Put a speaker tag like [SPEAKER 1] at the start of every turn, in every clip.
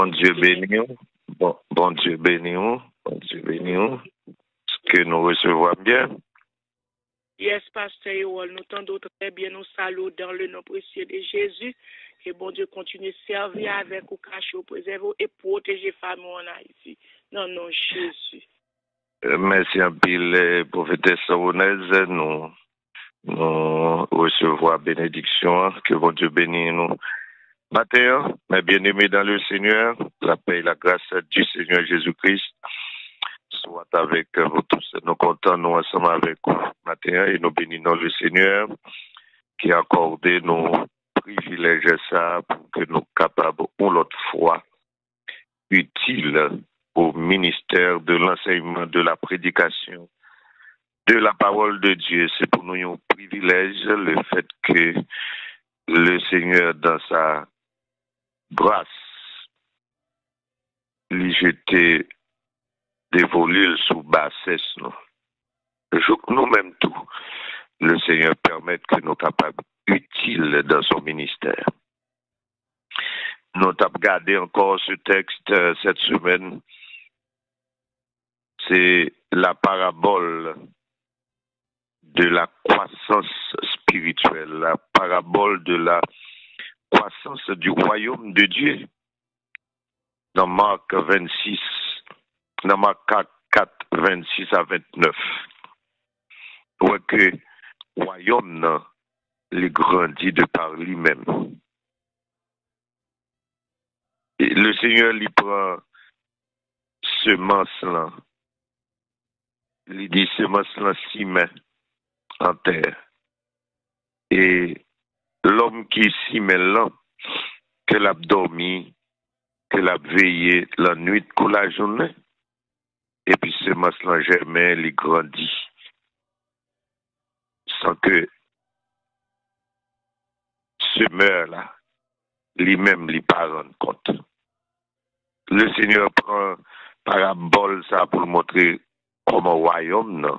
[SPEAKER 1] Bon Dieu béni. Bon Dieu béni. Bon Dieu béni. Ce que nous recevons bien.
[SPEAKER 2] Yes, Pasteur Yowol, nous tendons très bien, nous saluons dans le nom précieux de Jésus. Et bon Dieu, continue de servir avec vous, cacher, préserver et protéger famille en Haïti. Non, non, Jésus.
[SPEAKER 1] Merci un pile, prophétesse Saronaise. Nous recevons bénédiction. Que bon Dieu bénisse nous. Matin, mes bien-aimés dans le Seigneur, la paix et la grâce du Seigneur Jésus-Christ soit avec vous tous. Nous comptons nous ensemble avec vous matin et nous bénissons le Seigneur qui a accordé nos privilèges ça pour que nous capables une autre fois utile au ministère de l'enseignement, de la prédication, de la parole de Dieu. C'est pour nous un privilège le fait que le Seigneur dans sa grâce lui jeter des volumes sous bassesse nous. Nous-mêmes tout, le Seigneur permet que nous capables utiles dans son ministère. Nous avons regardé encore ce texte cette semaine. C'est la parabole de la croissance spirituelle, la parabole de la croissance du royaume de Dieu. Dans Marc 26, dans Marc 4, 26 à 29. Où que le royaume il grandit de par lui-même. Et le Seigneur lui prend semence-là. Il dit semence-là 6 mains en terre. Et l'homme qui s'y met là, que l'a dormi, que l'a veillé la nuit pour la journée, et puis semence-là germain, il grandit. Sans que semeur-là, lui-même, lui pas rendre compte. Le Seigneur prend parabole ça pour montrer comment le royaume, non?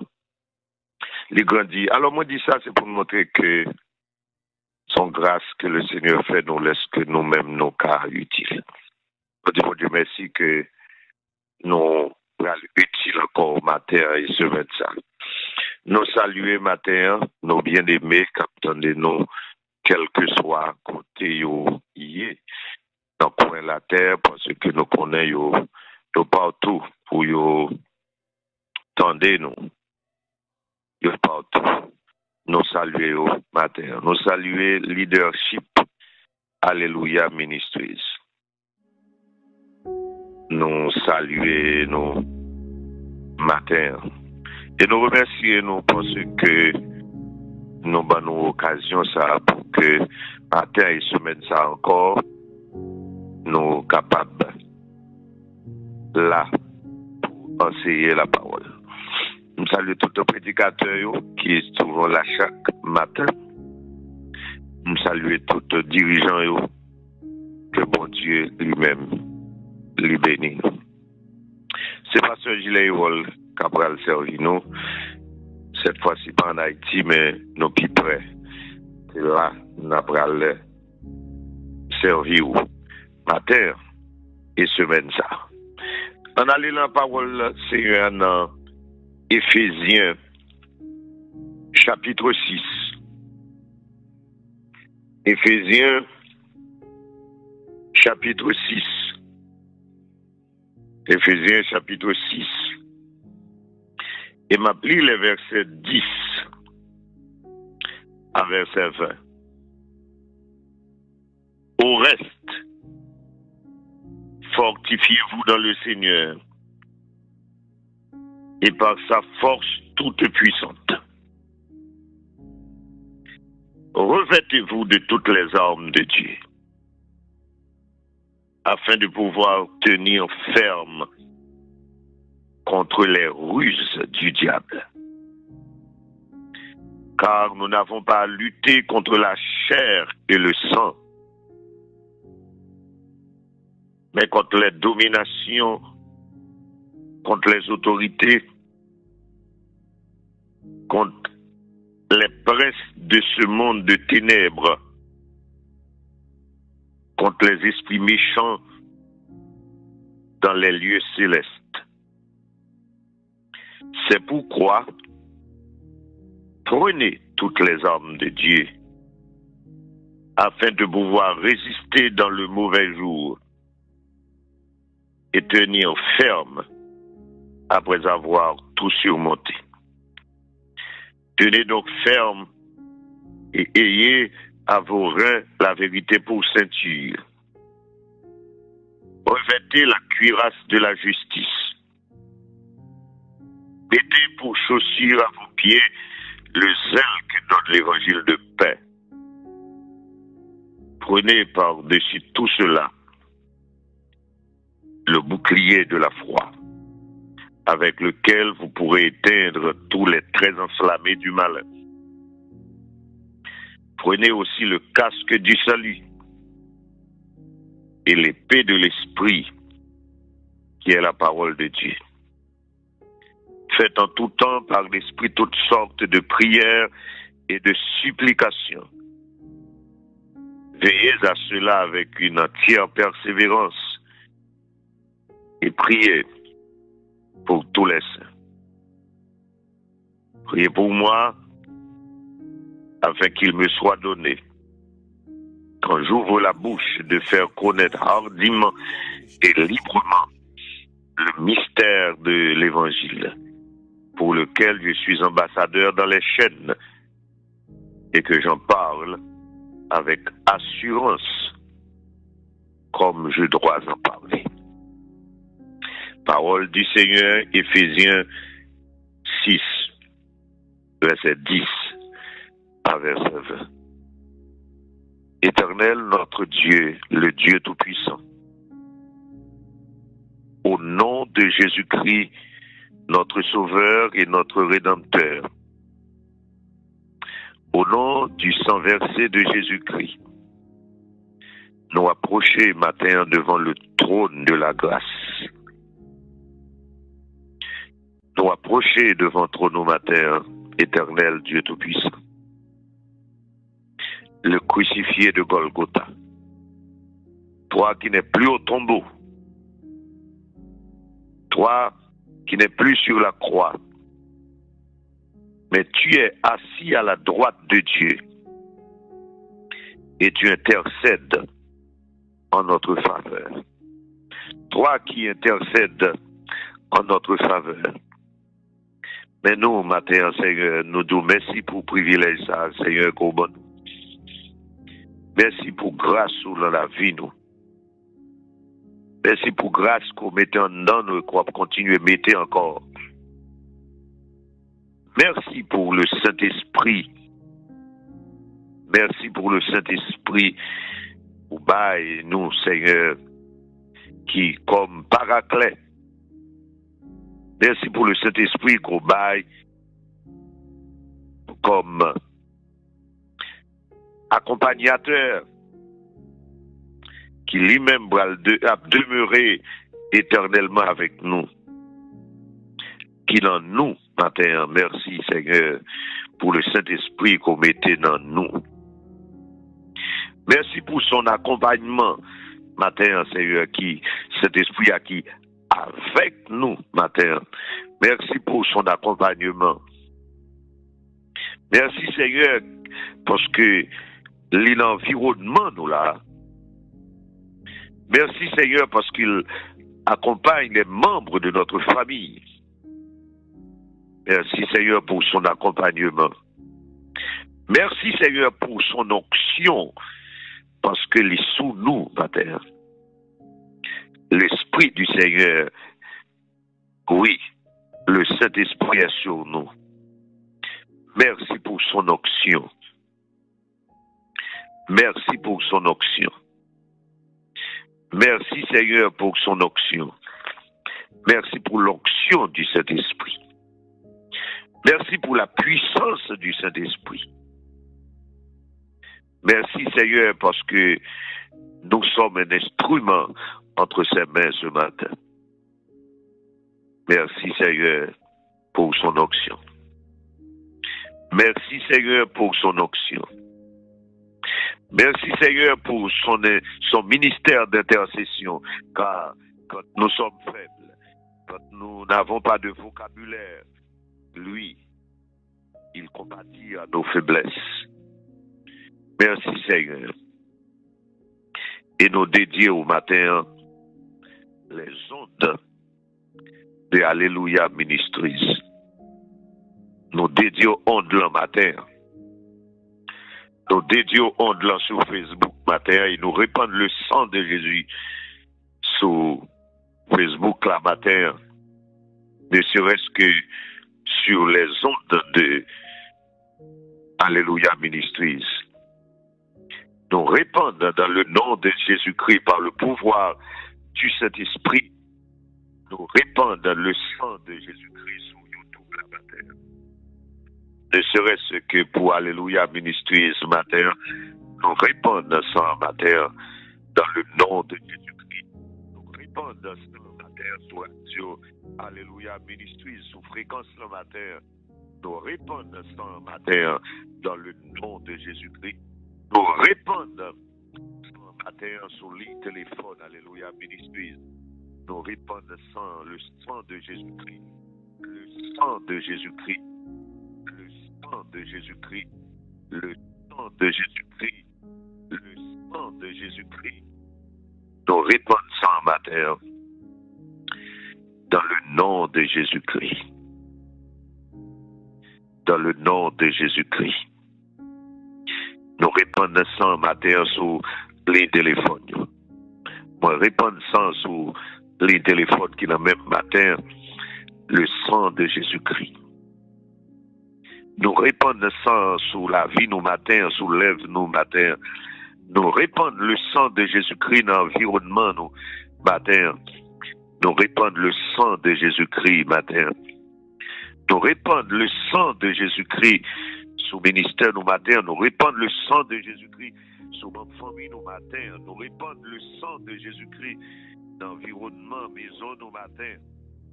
[SPEAKER 1] Il grandit. Alors, moi, dis ça, c'est pour montrer que son grâce que le Seigneur fait nous laisse que nous-mêmes nos cas utiles. Mon Dieu, merci que nous sommes utiles encore au matin et ce matin. Nous saluons matin, nos bien-aimés, capitaine de nous, quel que soit côté yo yé, dans le coin de la terre, parce que nous connaissons yo partout pour yo tendez nous. Yo partout. Nous saluons matin. Nous saluons leadership. Alléluia Ministries. Nous saluons nous matin. Et nous remercions nous parce que nous avons l'occasion ça pour que matin et semaine ça encore nous capables là pour enseigner la parole. Nous saluons tous les prédicateurs qui sont là chaque matin. Nous saluons tous les dirigeants que bon Dieu lui-même les bénit. C'est Pasteur Gilet Yowol Cabral Servino. Cette fois-ci pas en Haïti, mais nous plus près. C'est là, nous avons servi matin et semaine ça. On a lu la parole Seigneur dans Éphésiens chapitre 6. Éphésiens chapitre 6. Éphésiens chapitre 6. Et m'a pris les versets 10 à verset 20. Au reste, fortifiez-vous dans le Seigneur et par sa force toute puissante. Revêtez-vous de toutes les armes de Dieu afin de pouvoir tenir ferme contre les ruses du diable. Car nous n'avons pas à lutter contre la chair et le sang, mais contre les dominations, contre les autorités, contre les princes de ce monde de ténèbres, contre les esprits méchants dans les lieux célestes. C'est pourquoi prenez toutes les armes de Dieu afin de pouvoir résister dans le mauvais jour et tenir ferme après avoir tout surmonté. Tenez donc ferme et ayez à vos reins la vérité pour ceinture. Revêtez la cuirasse de la justice. Mettez pour chaussure à vos pieds le zèle que donne l'évangile de paix. Prenez par-dessus tout cela le bouclier de la foi, avec lequel vous pourrez éteindre tous les traits enflammés du malin. Prenez aussi le casque du salut et l'épée de l'esprit, qui est la parole de Dieu. Faites en tout temps par l'esprit toutes sortes de prières et de supplications. Veillez à cela avec une entière persévérance et priez pour tous les saints. Priez pour moi afin qu'il me soit donné, quand j'ouvre la bouche, de faire connaître hardiment et librement le mystère de l'Évangile, pour lequel je suis ambassadeur dans les chaînes, et que j'en parle avec assurance, comme je dois en parler. Parole du Seigneur, Éphésiens 6, verset 10 à verset 20. Éternel notre Dieu, le Dieu Tout-Puissant, au nom de Jésus-Christ, notre Sauveur et notre Rédempteur, au nom du sang versé de Jésus-Christ, nous approcher matin devant le trône de la grâce. Nous approcher devant ton trône matin, éternel Dieu Tout-Puissant. Le crucifié de Golgotha. Toi qui n'es plus au tombeau. Toi qui n'es plus sur la croix. Mais tu es assis à la droite de Dieu. Et tu intercèdes en notre faveur. Toi qui intercèdes en notre faveur. Mais nous, matin, Seigneur, nous disons merci pour le privilège, ça, Seigneur, qu'on donne. Merci pour grâce dans la vie, nous. Merci pour grâce qu'on mette en dedans, nous, qu'on continue à mettre encore. Merci pour le Saint-Esprit. Merci pour le Saint-Esprit. Ou bail, nous, Seigneur, qui, comme paraclet. Merci pour le Saint-Esprit qu'on bail comme accompagnateur qui lui-même a demeuré éternellement avec nous. Qu'il en nous, matin, merci Seigneur, pour le Saint-Esprit qu'on mettait dans nous. Merci pour son accompagnement, matin, Seigneur, qui, cet esprit a qui avec nous, matin. Merci pour son accompagnement. Merci Seigneur, parce que l'environnement nous là. Merci Seigneur parce qu'il accompagne les membres de notre famille. Merci Seigneur pour son accompagnement. Merci Seigneur pour son onction parce qu'il est sous nous, matin. L'Esprit du Seigneur, oui, le Saint-Esprit est sur nous. Merci pour son onction. Merci pour son onction. Merci Seigneur pour son onction. Merci pour l'onction du Saint-Esprit. Merci pour la puissance du Saint-Esprit. Merci Seigneur parce que nous sommes un instrument entre ses mains ce matin. Merci Seigneur pour son onction. Merci Seigneur pour son onction. Merci Seigneur pour son ministère d'intercession, car quand nous sommes faibles, quand nous n'avons pas de vocabulaire, lui, il compatit à nos faiblesses. Merci Seigneur. Et nous dédions au matin les ondes de Alléluia Ministries. Nous dédions ondes le matin. Nous dédions ondes là sur Facebook matin et nous répandons le sang de Jésus sur Facebook la matin. Ne serait-ce que sur les ondes de Alléluia Ministries. Nous répandons dans le nom de Jésus-Christ par le pouvoir du Saint-Esprit. Nous répandons le sang de Jésus-Christ sur YouTube la matin. Ne serait-ce que pour Alléluia Ministries ce matin, nous répandons ça matin dans le nom de Jésus-Christ. Nous répandons ça matin sur Radio Alléluia Ministries, sous fréquence le matin. Nous répandons ça matin dans le nom de Jésus-Christ. Nous répandons ça matin sur les téléphones Alléluia Ministries. Nous répandons ça, le sang de Jésus-Christ. Le sang de Jésus-Christ. Le sang de Jésus-Christ. Le sang de Jésus-Christ. Le sang de Jésus-Christ. Nous répandons ça matin dans le nom de Jésus-Christ. Dans le nom de Jésus-Christ. Nous répandons ça matin sur les téléphones. Moi, répandons ça sur les téléphones qui, le même matin, le sang de Jésus-Christ. Nous répandons ça sur la vie, nos matins, sur l'œuvre, nos matins. Nous répandons le sang de Jésus-Christ dans l'environnement, nos matins. Nous répandons le sang de Jésus-Christ, matin. Nous répandons le sang de Jésus-Christ sur le ministère, nos matins. Nous répandons le sang de Jésus-Christ sur notre famille, nos matins. Nous répandons le sang de Jésus-Christ dans l'environnement, maison, nos matins.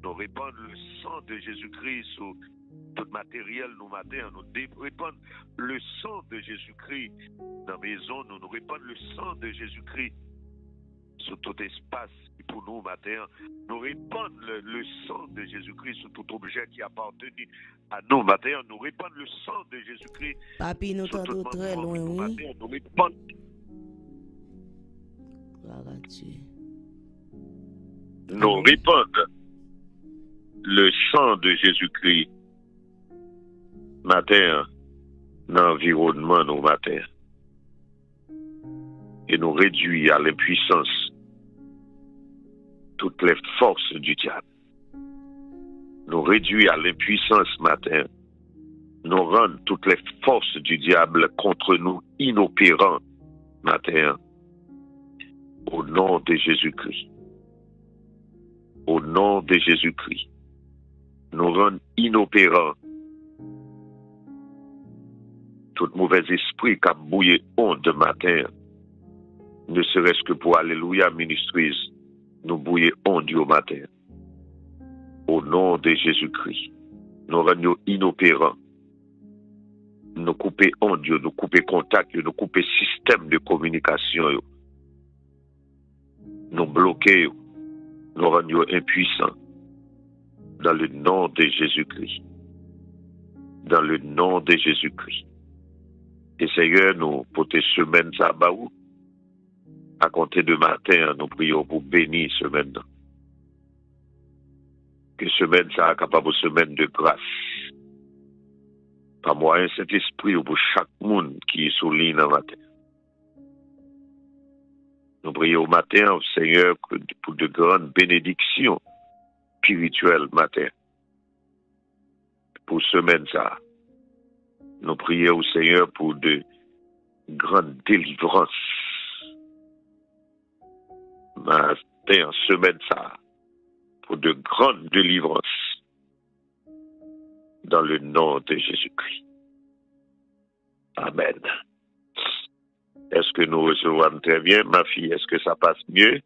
[SPEAKER 1] Nous répandons le sang de Jésus-Christ sur tout matériel, nos matins. Nous répandons le sang de Jésus-Christ dans la maison. Nous répandons le sang de Jésus-Christ sur tout espace pour nous matin. Nous répandons le sang de Jésus-Christ sur tout objet qui appartenu à nous matin. Nous répandons le sang de Jésus-Christ.
[SPEAKER 3] Papi, nous t'entendons très loin, oui.
[SPEAKER 1] Nous répandons. Nous répandons le sang de Jésus-Christ matin dans l'environnement nos matins. Et nous réduit à l'impuissance toutes les forces du diable. Nous réduit à l'impuissance matin. Nous rend toutes les forces du diable contre nous inopérants matin. Au nom de Jésus-Christ. Au nom de Jésus-Christ. Nous rend inopérants tout mauvais esprit qui a bouillé honte de matin. Ne serait-ce que pour Alléluia Ministries, nous bouillons honte au matin. Au nom de Jésus-Christ, nous rendons inopérants. Nous coupons honte, nous coupons contact, nous coupons système de communication. Nous bloquons, nous rendons impuissants. Dans le nom de Jésus-Christ. Dans le nom de Jésus-Christ. Et Seigneur, nous, pour tes semaines, ça va où? À compter de matin, nous prions pour bénir semaine. Que semaine, ça a capable de semaine de grâce. Par moi, cet esprit pour chaque monde qui est sur l'île dans matin. Nous prions au matin, Seigneur, pour de grandes bénédictions spirituelles matin. Pour semaine, ça. Nous prions au Seigneur pour de grandes délivrances. Matin, semaine, ça. Pour de grandes délivrances. Dans le nom de Jésus-Christ. Amen. Est-ce que nous recevons très bien, ma fille? Est-ce que ça passe mieux?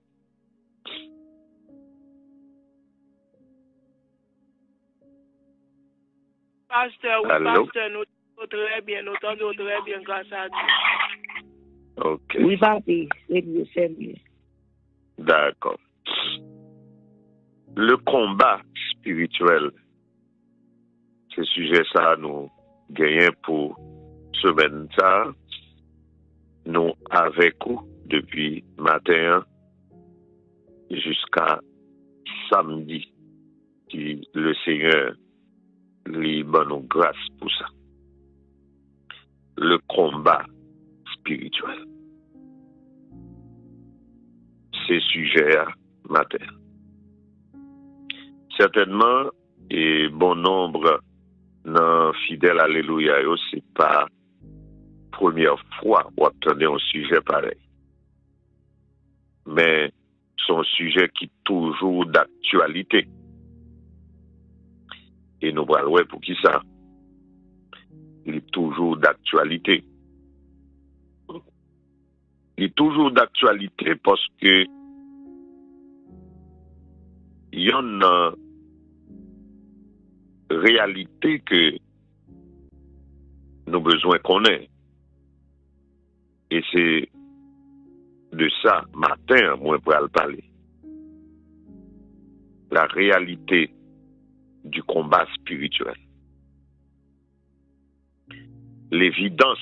[SPEAKER 2] Pasteur, oui,
[SPEAKER 1] Allô?
[SPEAKER 2] pasteur, nous t'entendons très bien, grâce à Dieu.
[SPEAKER 1] Ok.
[SPEAKER 4] Oui, papi, c'est mieux, c'est mieux.
[SPEAKER 1] D'accord. Le combat spirituel, ce sujet ça nous gagnons pour semaine ça, nous avec vous depuis matin jusqu'à samedi, qui le Seigneur lui donne nous grâce pour ça. Le combat spirituel. C'est sujet à matin. Certainement, et bon nombre non fidèles alléluia, c'est pas première fois qu'on attendait un sujet pareil. Mais c'est un sujet qui est toujours d'actualité. Et nous allons voir pour qui ça? Il est toujours d'actualité. Il est toujours d'actualité parce que il y a une réalité que nous avons besoin qu'on ait. Et c'est de ça, matin, moi, pour le parler. La réalité du combat spirituel. L'évidence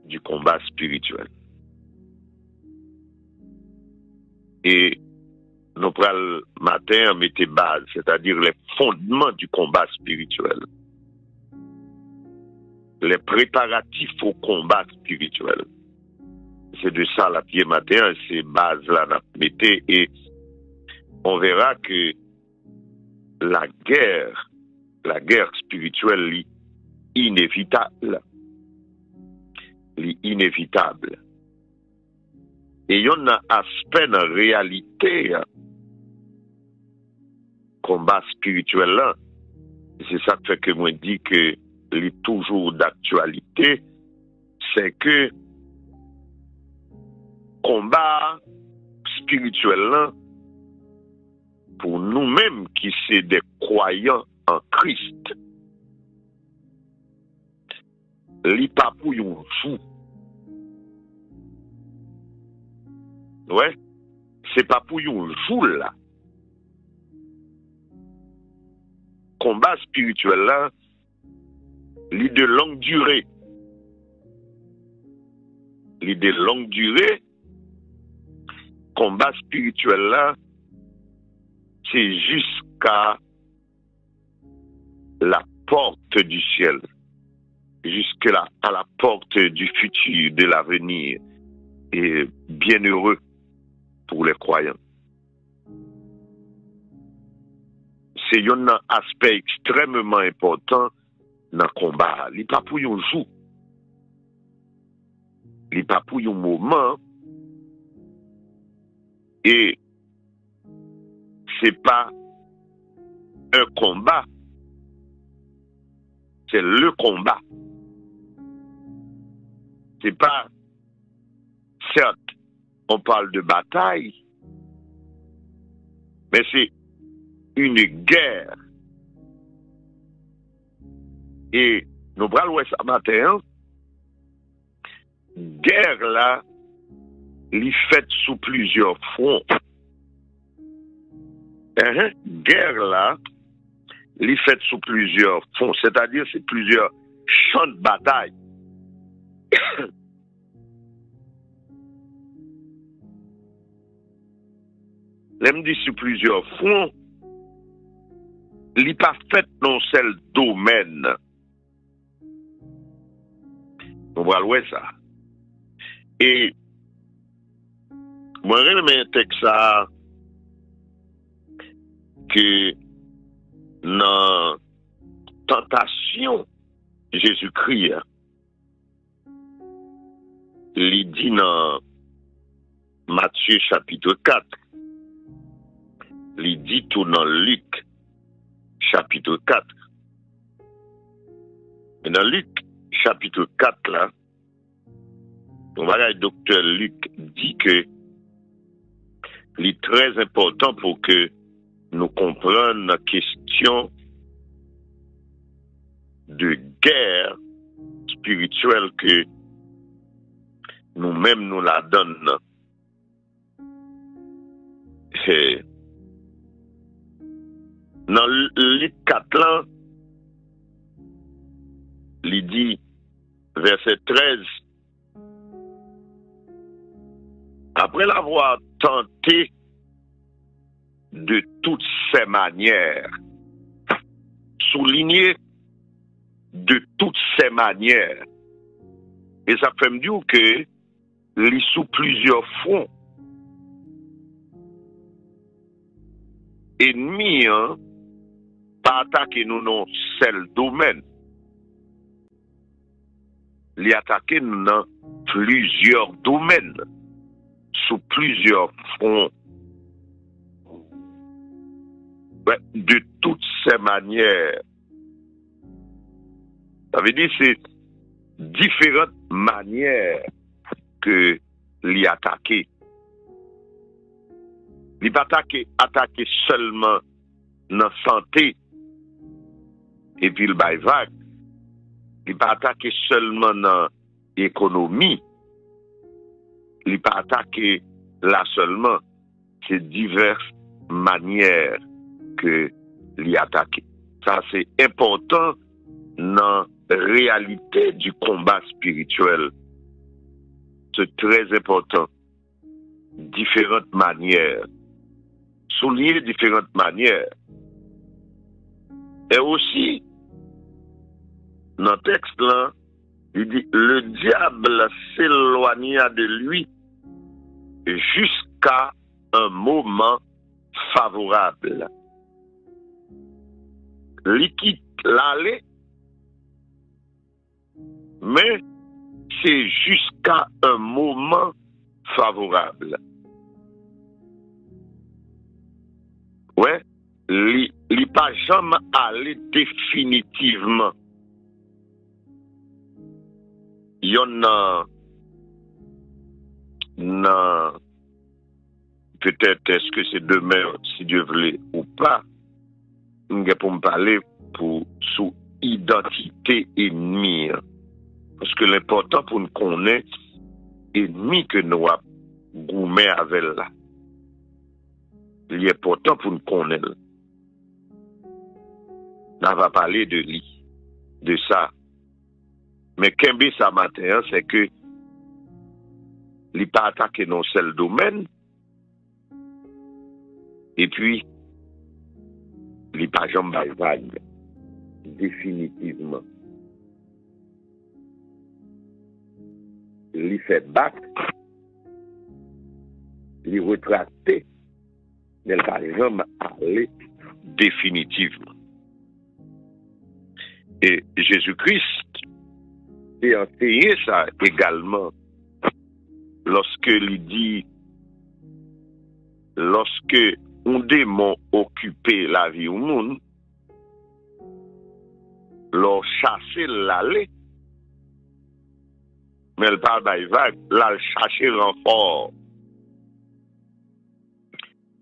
[SPEAKER 1] du combat spirituel. Et nous prenons le matin, mettez base, c'est-à-dire les fondements du combat spirituel. Les préparatifs au combat spirituel. C'est de ça la pied matin, ces bases-là, nous mettez, et on verra que la guerre spirituelle est inévitable. Inévitable. Et il y a un aspect dans la réalité, combat spirituel là. C'est ça qui fait que moi dis que il est toujours d'actualité, c'est que combat spirituel là, pour nous-mêmes qui sommes des croyants en Christ, li pas pour yon fou. Ouais, c'est pas pour yon fou là. Combat spirituel là, li de longue durée. Li de longue durée, combat spirituel là, c'est jusqu'à la porte du ciel. Jusque-là, à la porte du futur, de l'avenir, et bienheureux pour les croyants. C'est un aspect extrêmement important dans le combat. Il n'est pas pour un jour. Il n'est pas pour un moment. Et c'est pas un combat. C'est le combat. C'est pas, certes, on parle de bataille, mais c'est une guerre. Et nous parlons de ça matin, guerre là, elle est faite sous plusieurs fronts. Guerre là, elle est faite sous plusieurs fronts, c'est-à-dire c'est plusieurs champs de bataille. L'aime dit sur plusieurs fronts, il n'est pas fait dans seul domaine. On va voir ça. Et moi, je remets un texte ça que dans tentation Jésus-Christ, il dit dans Matthieu chapitre 4, il dit tout dans Luc chapitre 4. Et dans Luc chapitre 4 là, le docteur Luc dit que il est très important pour que nous comprenions la question de guerre spirituelle que nous-mêmes nous la donnons. Dans le 4 là, il dit, verset 13, après l'avoir tenté de toutes ses manières, souligné de toutes ses manières, et ça fait me dire que il est sous plusieurs fronts. Ennemi, hein, pas attaquer nous dans seul domaine. Il attaquer nous dans plusieurs domaines, sous plusieurs fronts. Ouais, de toutes ces manières. Ça veut dire c'est différentes manières que l'y attaquer. Il pas attaquer seulement dans la santé et puis le bail vague. Il pas attaquer seulement dans l'économie. Il pas attaquer là seulement. C'est diverses manières que l'y attaquer. Ça c'est important dans la réalité du combat spirituel. C'est très important. Différentes manières. Souligner différentes manières. Et aussi, dans le texte là, il dit, le diable s'éloigna de lui jusqu'à un moment favorable. Il quitte l'aller, mais c'est jusqu'à un moment favorable. Ouais, il pas jamais aller définitivement. Il y en a peut-être est-ce que c'est demain si Dieu voulait ou pas. Pour me parler pour sous identité ennemie. Parce que l'important pour nous connaître ennemi que nous avons gourmet avec là. Il est important pour nous connaître. On va parler de lui, de ça. Mais Kembe ça matin, c'est que il n'est pas attaqué dans seul domaine. Et puis, il n'est pas jamais vague. Définitivement. Il fait battre. Il retracté. Mais il ne va jamais aller définitivement. Et Jésus-Christ a enseigné ça également lorsque il dit, lorsque un démon occupait la vie au monde, leur chasser l'aller, mais elle parle vague, là, chercher renfort.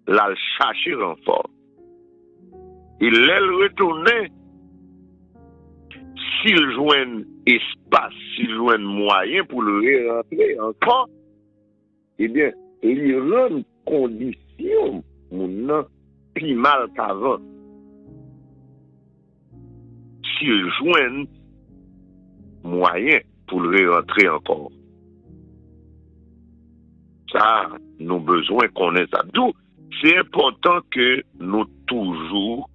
[SPEAKER 1] Là, chercher renfort. Il l'aile retourner, s'il joigne espace, s'il joigne moyen pour le rentrer encore, eh bien, il rend condition, mon plus mal qu'avant. S'il joigne moyen pour le rentrer encore. Ça, nous avons besoin qu'on ait ça. D'où c'est important que nous toujours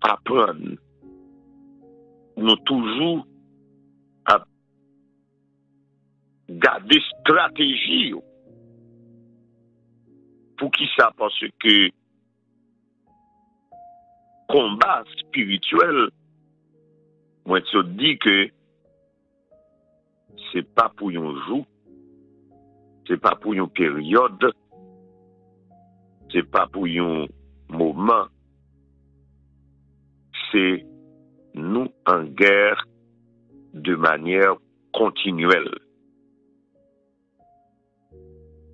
[SPEAKER 1] apprendre. Nous toujours à garder stratégie. Pour qui ça? Parce que combat spirituel, moi je dis que c'est pas pour un jour, c'est pas pour une période, c'est pas pour un moment, c'est nous en guerre de manière continuelle.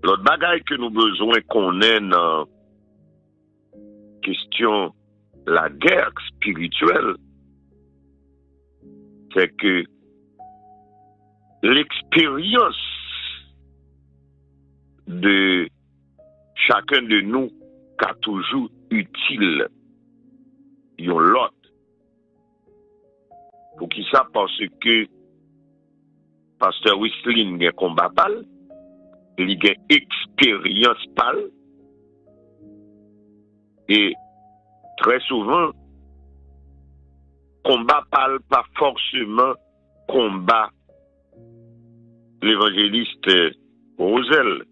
[SPEAKER 1] L'autre bagaille que nous besoin qu'on ait dans question la guerre spirituelle, c'est que l'expérience de chacun de nous qu'a toujours utile yon l'autre. Pour qui ça? Parce que Pasteur Wislin gen combat pal, il gen expérience pal, et très souvent, combat pal pas forcément combat l'évangéliste Rosel.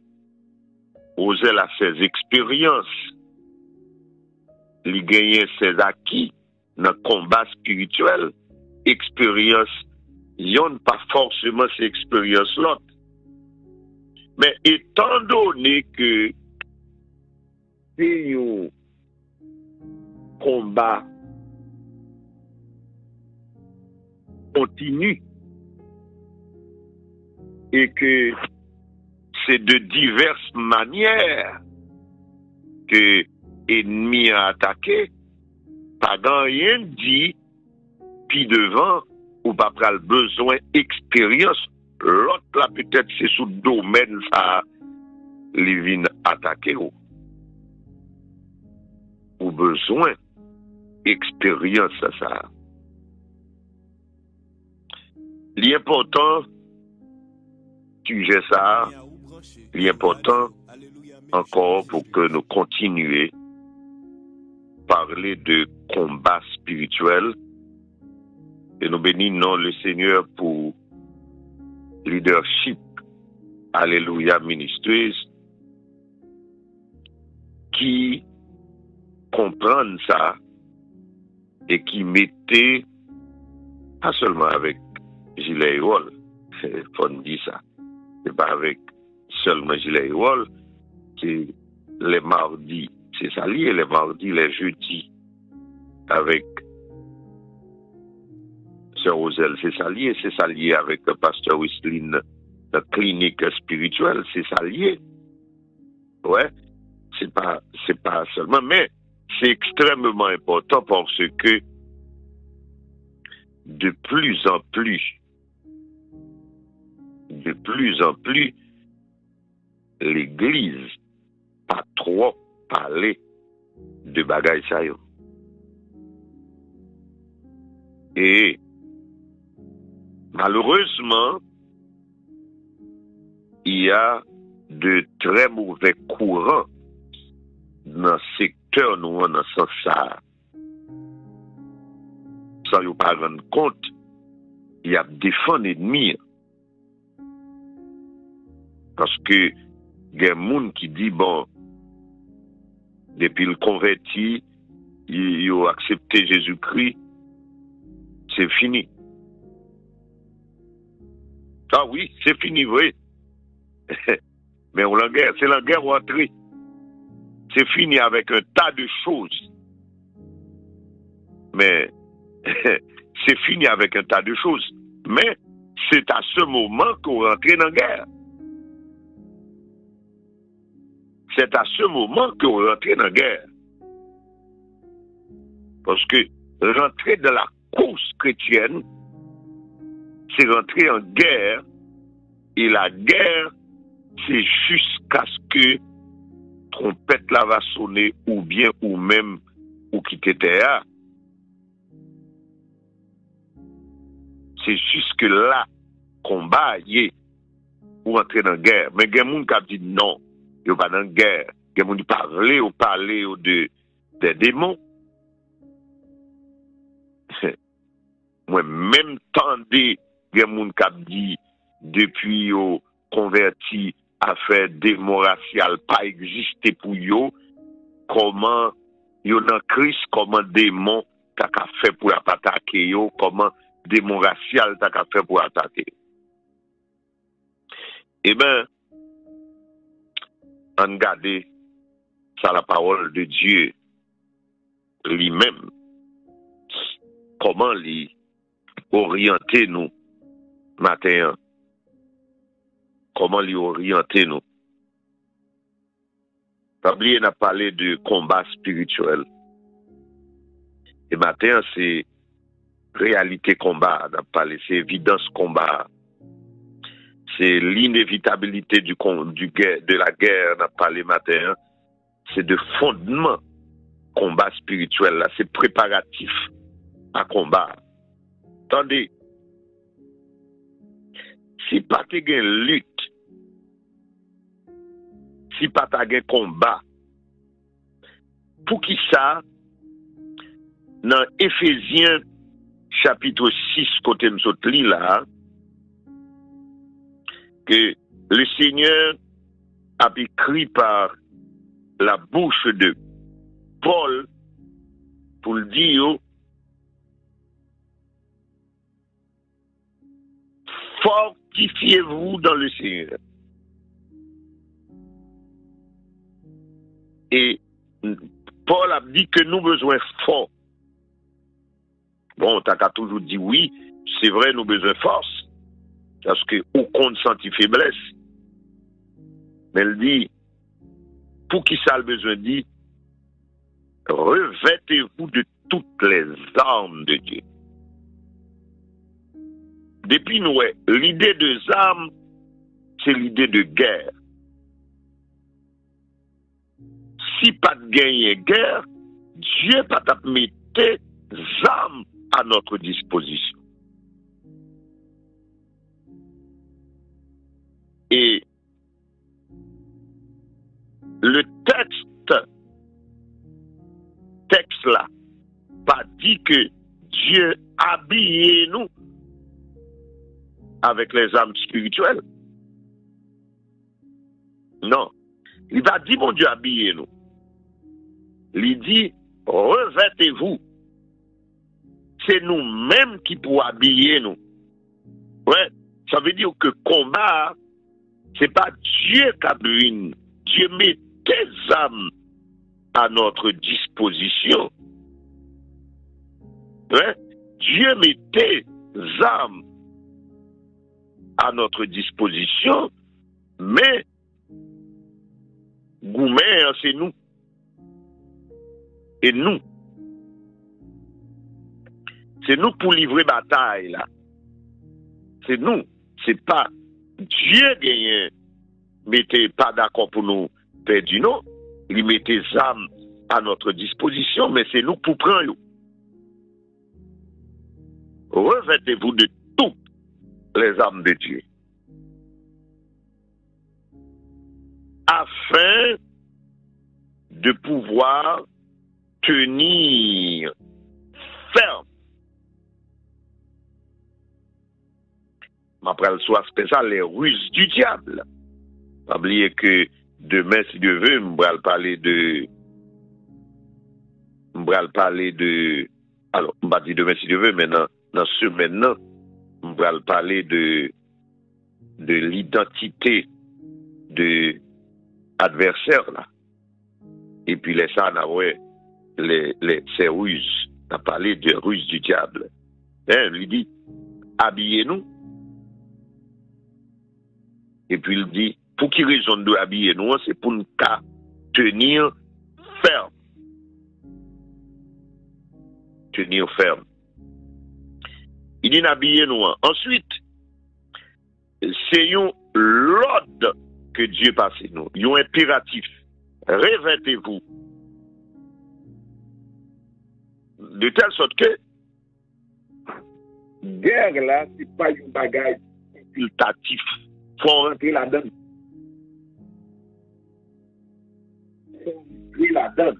[SPEAKER 1] Rosel a ses expériences, il gagne ses acquis dans le combat spirituel, expérience, yon pas forcément ces expériences l'autre. Mais étant donné que c'est un combat continu et que c'est de diverses manières que l'ennemi a attaqué, pas grand rien dit, puis devant, ou pas pral besoin d'expérience, l'autre là peut-être c'est sous le domaine ça, les vins attaquer ou besoin d'expérience ça. L'important, sujet ça, l'important encore pour que nous continuions parler de combat spirituel et nous bénissons le Seigneur pour leadership Alléluia Ministries qui comprennent ça et qui mettaient pas seulement avec gilet et rôle, faut dire ça, c'est pas avec seulement gilet et rôle, c'est les mardis, c'est ça lié, les mardis, les jeudis, avec Sœur Rosel, c'est ça lié avec le pasteur Wislin, la clinique spirituelle, c'est ça lié. Ouais, c'est pas seulement, mais c'est extrêmement important parce que de plus en plus, l'Église pas trop parlé de bagaille ça yo. Et malheureusement, il y a de très mauvais courants dans le secteur nous dans ce sens ça. Sans vous pas rendre compte, il y a défendre l'ennemi. Parce que il y a des gens qui disent, bon, depuis le converti, ils ont accepté Jésus-Christ, c'est fini. Ah oui, c'est fini, oui. Mais c'est la guerre entrée. C'est fini avec un tas de choses. Mais c'est fini avec un tas de choses. Mais c'est à ce moment qu'on rentre dans la guerre. C'est à ce moment qu'on rentre dans la guerre. Parce que rentrer dans la course chrétienne, c'est rentrer en guerre. Et la guerre, c'est jusqu'à ce que trompette là va sonner ou bien ou même ou quitter terre. C'est jusque là combat y pour entrer dans la guerre. Mais il y a des gens qui disent non, il n'y a pas dans la guerre. Il y a des gens qui parlent des démons. Moi, même temps, il y a des gens qui disent depuis au converti à faire démon racial pas exister pour eux, comment yo dans Christ, comment démon t'a fait pour attaquer yo, comment démon racial t'a fait pour attaquer. Eh ben, on regarde ça la parole de Dieu lui-même, comment lui orienter nous matin. Comment lui orienter nous? Oubliez, on a parlé de combat spirituel. Et matin, c'est réalité combat. On a parlé, c'est évidence combat. c'est l'inévitabilité de la guerre, on a parlé matin, c'est de fondement combat spirituel, là, c'est préparatif à combat. Attendez, si pas tu as une lutte, si pas tu as un combat, pour qui ça, dans Éphésiens chapitre 6, côté m'sotli là, que le Seigneur a écrit par la bouche de Paul pour le dire, fortifiez-vous dans le Seigneur. Et Paul a dit que nous besoin fort. Bon, t'as qu'à toujours dit oui, c'est vrai, nous besoin force, parce que au compte senti faiblesse. Mais elle dit, pour qui ça a besoin dit, revêtez-vous de toutes les armes de Dieu. Depuis nous, l'idée de armes, c'est l'idée de guerre. Si pas de gagner guerre, Dieu pas t'a mettre des armes à notre disposition. Et le texte là, pas dit que Dieu habille nous avec les armes spirituelles. Non. Il va dire, mon Dieu, habillez nous. Il dit, revêtez-vous. C'est nous-mêmes qui pouvons habiller nous. Ouais, ça veut dire que combat, c'est pas Dieu qui habille. Dieu met des âmes à notre disposition. Ouais, Dieu met des âmes à notre disposition, mais Goumer, c'est nous. Et nous. C'est nous pour livrer bataille, là. C'est nous. C'est pas Dieu qui mettez pas d'accord pour nous perdre, non. Il mettait des âmes à notre disposition, mais c'est nous pour prendre. Revêtez-vous de toutes les âmes de Dieu. Afin de pouvoir tenir ferme. Après le soir spécial, les ruses du diable. N'oubliez que demain, si Dieu veut, on va parler de. Alors, on va dire demain, si Dieu veut, mais dans ce maintenant, on va parler de l'identité de adversaire là. Et puis les ça, ces ruses. On a parlé de ruses du diable. Hein, il dit, habillez-nous. Et puis il dit, pour qui raison de habiller nous, c'est pour nous tenir ferme. Tenir ferme. Il dit, habillez nous. Ensuite, c'est l'ordre que Dieu passe nous. Il y a un impératif. Revêtez-vous. De telle sorte que guerre là, c'est pas une bagage facultatif. Faut rentrer là-dedans. Faut rentrer là-dedans.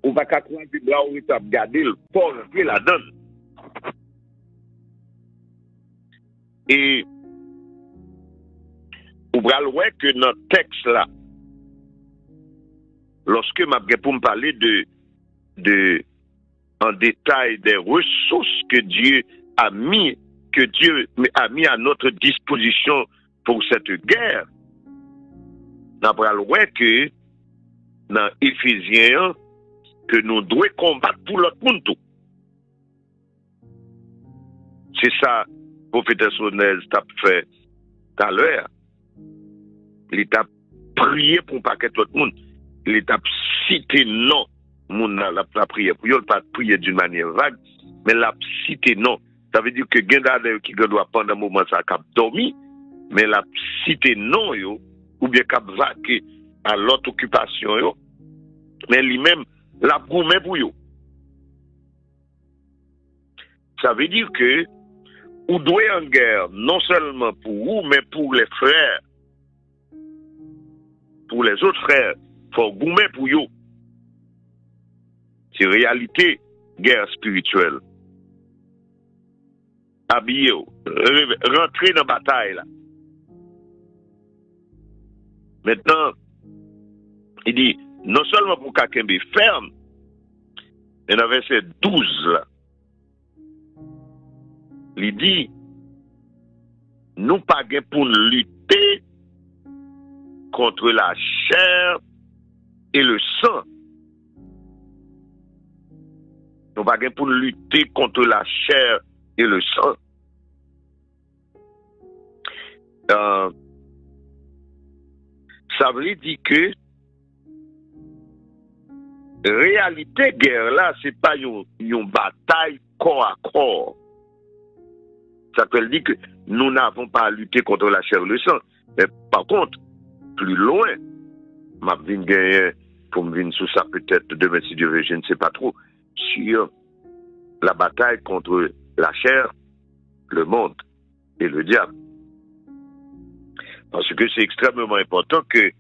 [SPEAKER 1] On va qu'à croire que là où il t'a regardé, faut rentrer là-dedans. Et on va le voir que dans le texte là, lorsque je pour me parler en détail des ressources que Dieu a mis à notre disposition pour cette guerre, on va le voir que dans Éphésiens 1, que nous devons combattre pour l'autre monde. C'est ça, le prophète Sonez t'a fait tout à l'heure. Il t'a prié pour un paquet de l'autre monde. Il t'a cité non. La prière pour lui, pas prier d'une manière vague, mais la cité non. Ça veut dire que Gendade qui doit pendant un moment ça cap dormi, mais la cité non yo, ou bien cap vaquer à l'autre occupation yo, mais lui-même la gourmet pour yo. Ça veut dire que ou doit en guerre non seulement pour vous, mais pour les frères, pour les autres frères, faut gourmet pour yo. C'est réalité guerre spirituelle. Habillé, rentrer dans la bataille là. Maintenant, il dit, non seulement pour quelqu'un ferme, mais dans verset 12 là, il dit, nous pas pour lutter contre la chair et le sang. Nous pas pour lutter contre la chair et le sang. Ça veut dire que réalité guerre là, c'est pas une bataille corps à corps. Ça veut dire que nous n'avons pas à lutter contre la chair et le sang. Mais par contre, plus loin, m'a vinn gagner pour me venir sous ça peut-être demain si Dieu veut, je ne sais pas trop, sur la bataille contre la chair, le monde et le diable. Parce que c'est extrêmement important que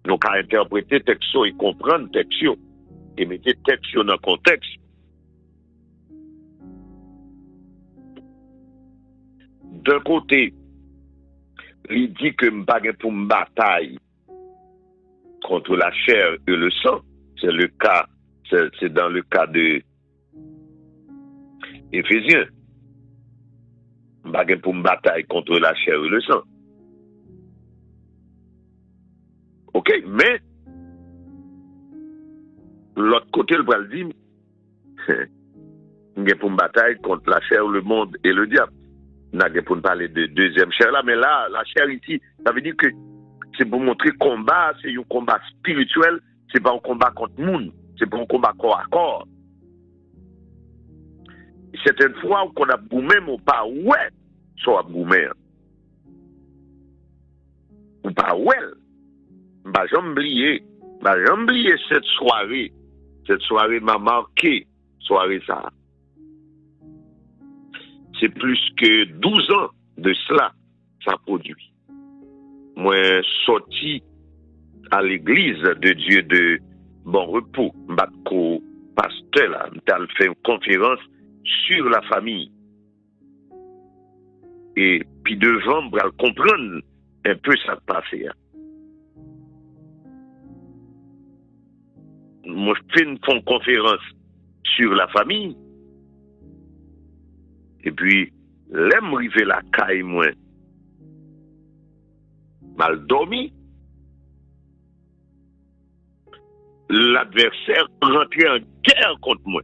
[SPEAKER 1] nous puissions interpréter texte et comprendre texte et mettre texte dans le contexte. D'un côté, il dit que je ne pas pour me bataille contre la chair et le sang. C'est le cas, c'est dans le cas de Éphésiens. Je ne pas pour me bataille contre la chair et le sang. Ok, mais l'autre côté, le bras dit, je pour me bataille contre la chair, le monde et le diable. On a pour parler de deuxième chair là, mais là, la chair ici, ça veut dire que c'est pour montrer combat, c'est un combat spirituel, c'est pas un combat contre monde, c'est pas un combat corps à corps. Certaines fois, qu'on a boumé, ou pas, ouais, soit boumé. Ou pas, ouais. Bah, j'ai oublié cette soirée. Cette soirée m'a marqué, soirée ça. C'est plus que 12 ans de cela, ça produit. Moi, sorti à l'église de Dieu de Bon Repos, m'batko pasteur là, m'tal fait une conférence sur la famille. Et puis devant, m'bral comprendre un peu ça qui passé. Moi, je fais une conférence sur la famille. Et puis, l'aime river la caille, moi, mal dormi. L'adversaire rentrait en guerre contre moi.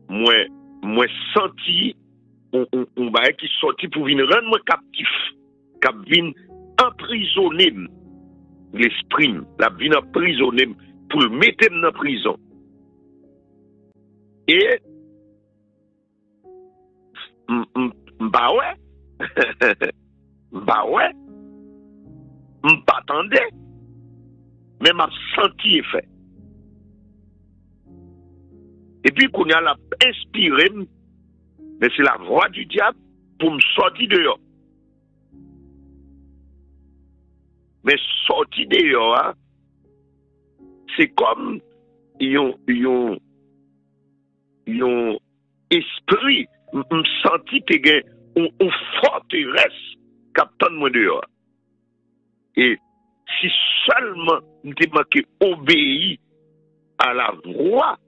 [SPEAKER 1] Moi, senti, on va qui sorti pour venir rendre moi captif, cap venir emprisonner l'esprit, la venir emprisonner pour le mettre dans la prison. Et, bah ouais, m'attendais, mais m'a senti effet. Et puis, qu'on a la inspiré, mais c'est la voix du diable pour me sortir dehors. Mais sortir dehors, hein, c'est comme yon esprit, me senti que gen une forteresse captant moi dehors. Et si seulement m'était manqué obéir à la voix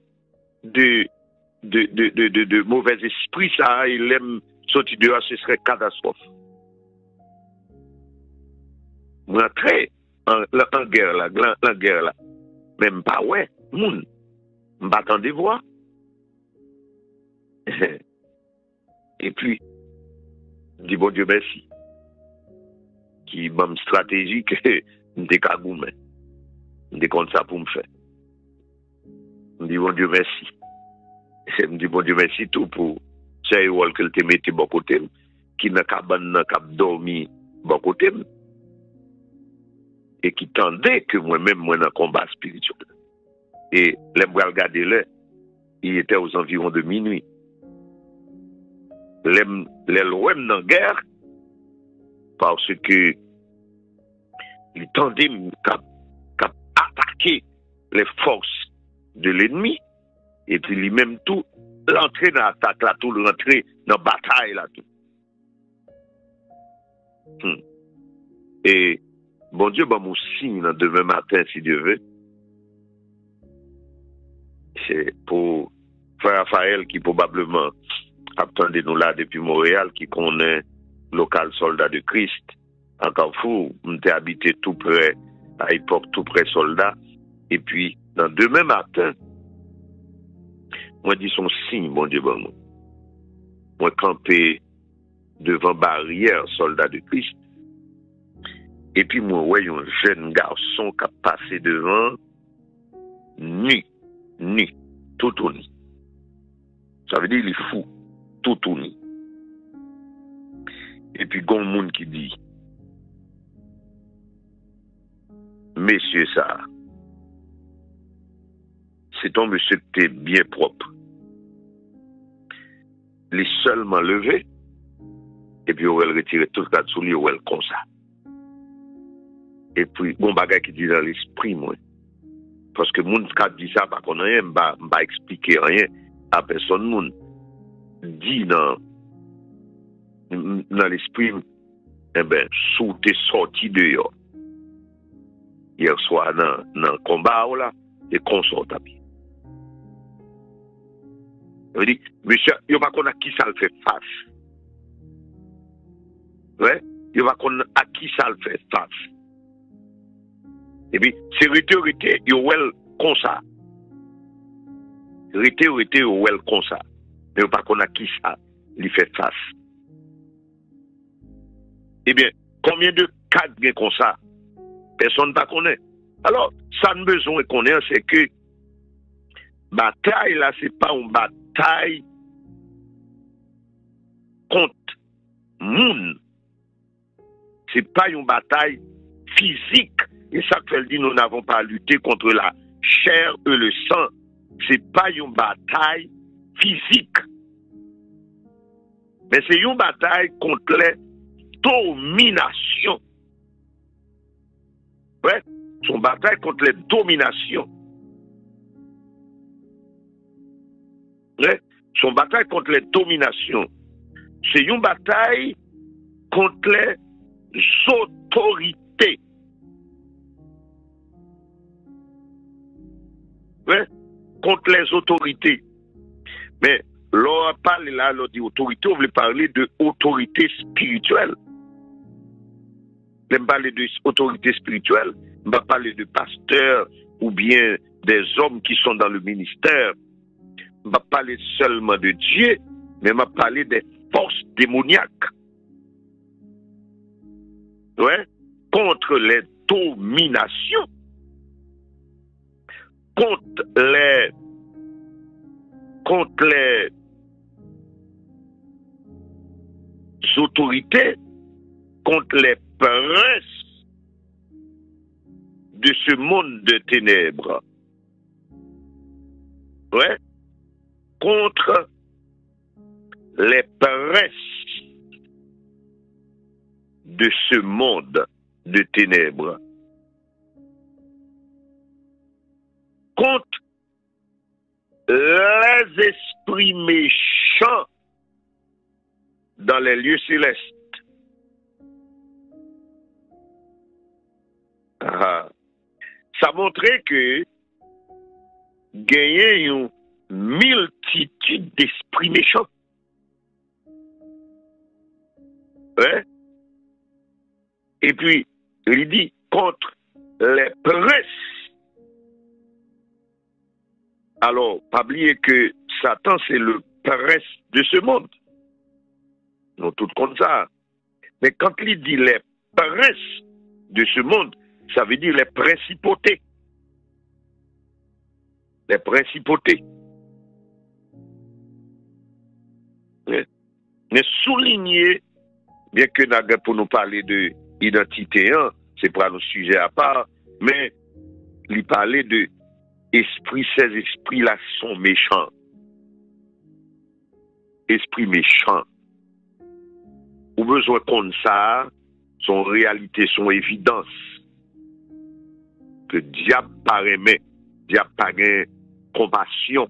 [SPEAKER 1] de mauvais esprits, ça, il aime sortir dehors, ce serait catastrophe. Moi, très en guerre là, même pas ouais, moun, m'attend des voix. Et puis, dis bon Dieu merci, qui m'a une stratégie que m'était kagoumé, m'était comme ça pour me faire. Dis bon Dieu merci. C'est me dit, bon Dieu, merci tout pour ça, que te mette bon côté, qui n'a qu'à dormi bon côté, et qui tendait que moi-même, moi, dans le combat spirituel. Et les bras regarder là, il était aux environs de minuit. Les lois dans la guerre, parce que il tendait qu'à attaquer les forces de l'ennemi, et puis lui-même tout, l'entrée dans l'attaque là, tout l'entrée dans la bataille là, tout. Et bon Dieu, mon signe demain matin, si Dieu veut, c'est pour Frère Raphaël qui probablement attendait nous là depuis Montréal, qui connaît local soldat de Christ, en Carrefour, on était habité tout près, à l'époque tout près soldat, et puis dans demain matin, moi dis son signe, bon Dieu, bon, moi campé devant barrière soldat de Christ, et puis moi ouais un jeune garçon qui a passé devant, nu, tout nu. Ça veut dire il est fou, tout nu. Et puis gon monde qui dit, messieurs ça, c'est ton monsieur qui est bien propre. Il est seulement levé, et puis on va retirer tout le cas de soulier, on va comme ça. Et puis, bon bagage qui dit dans l'esprit, moi. Parce que moun qui dit ça, pas qu'on rien, m'a expliquer rien à personne, moun dit dans l'esprit, eh ben, sous t'es sorti dehors. Hier soir, dans le combat, là, t'es consort à pied. Je dis, monsieur, il n'y a pas qu'on a qui ça le fait face. Ouais, il n'y a pas qu'on a qui ça le fait face. Et puis, c'est rité, il y a comme ça. Rité, il y a comme ça. Mais il n'y a pas qu'on a qui ça, il fait face. Eh bien, combien de cas bien comme ça? Personne ne va connaître. Alors, ça ne besoin de connaître, c'est que bataille là, c'est pas une bataille contre moun. C'est pas une bataille physique. Et ça que dit, nous n'avons pas lutté contre la chair et le sang. C'est pas une bataille physique. Mais c'est une bataille contre les dominations. Ouais, c'est une bataille contre les dominations. Ouais, c'est une bataille contre les dominations. C'est une bataille contre les autorités. Ouais, contre les autorités. Mais l'on parle là, l'on dit autorité, on veut parler de autorité spirituelle. On parler de autorité spirituelle, on va parler de pasteurs ou bien des hommes qui sont dans le ministère. On va parler seulement de Dieu, mais on va parler des forces démoniaques. Ouais, contre les dominations. Contre les autorités, contre les princes de ce monde de ténèbres. Ouais, contre les princes de ce monde de ténèbres. Contre les esprits méchants dans les lieux célestes. Ça montrait que gagner une multitude d'esprits méchants. Ouais? Et puis, il dit contre les princes. Alors, pas oublier que Satan, c'est le prince de ce monde. Non, tout comme ça. Mais quand il dit les princes de ce monde, ça veut dire les principautés. Les principautés. Mais souligner, bien que nous pour nous parler de identité, hein, c'est pas un sujet à part, mais lui parler de esprit, ces esprits-là sont méchants. Esprit méchant. Ou besoin qu'on ça, son réalité, son évidence. Que diable paraît, diable pas gain compassion.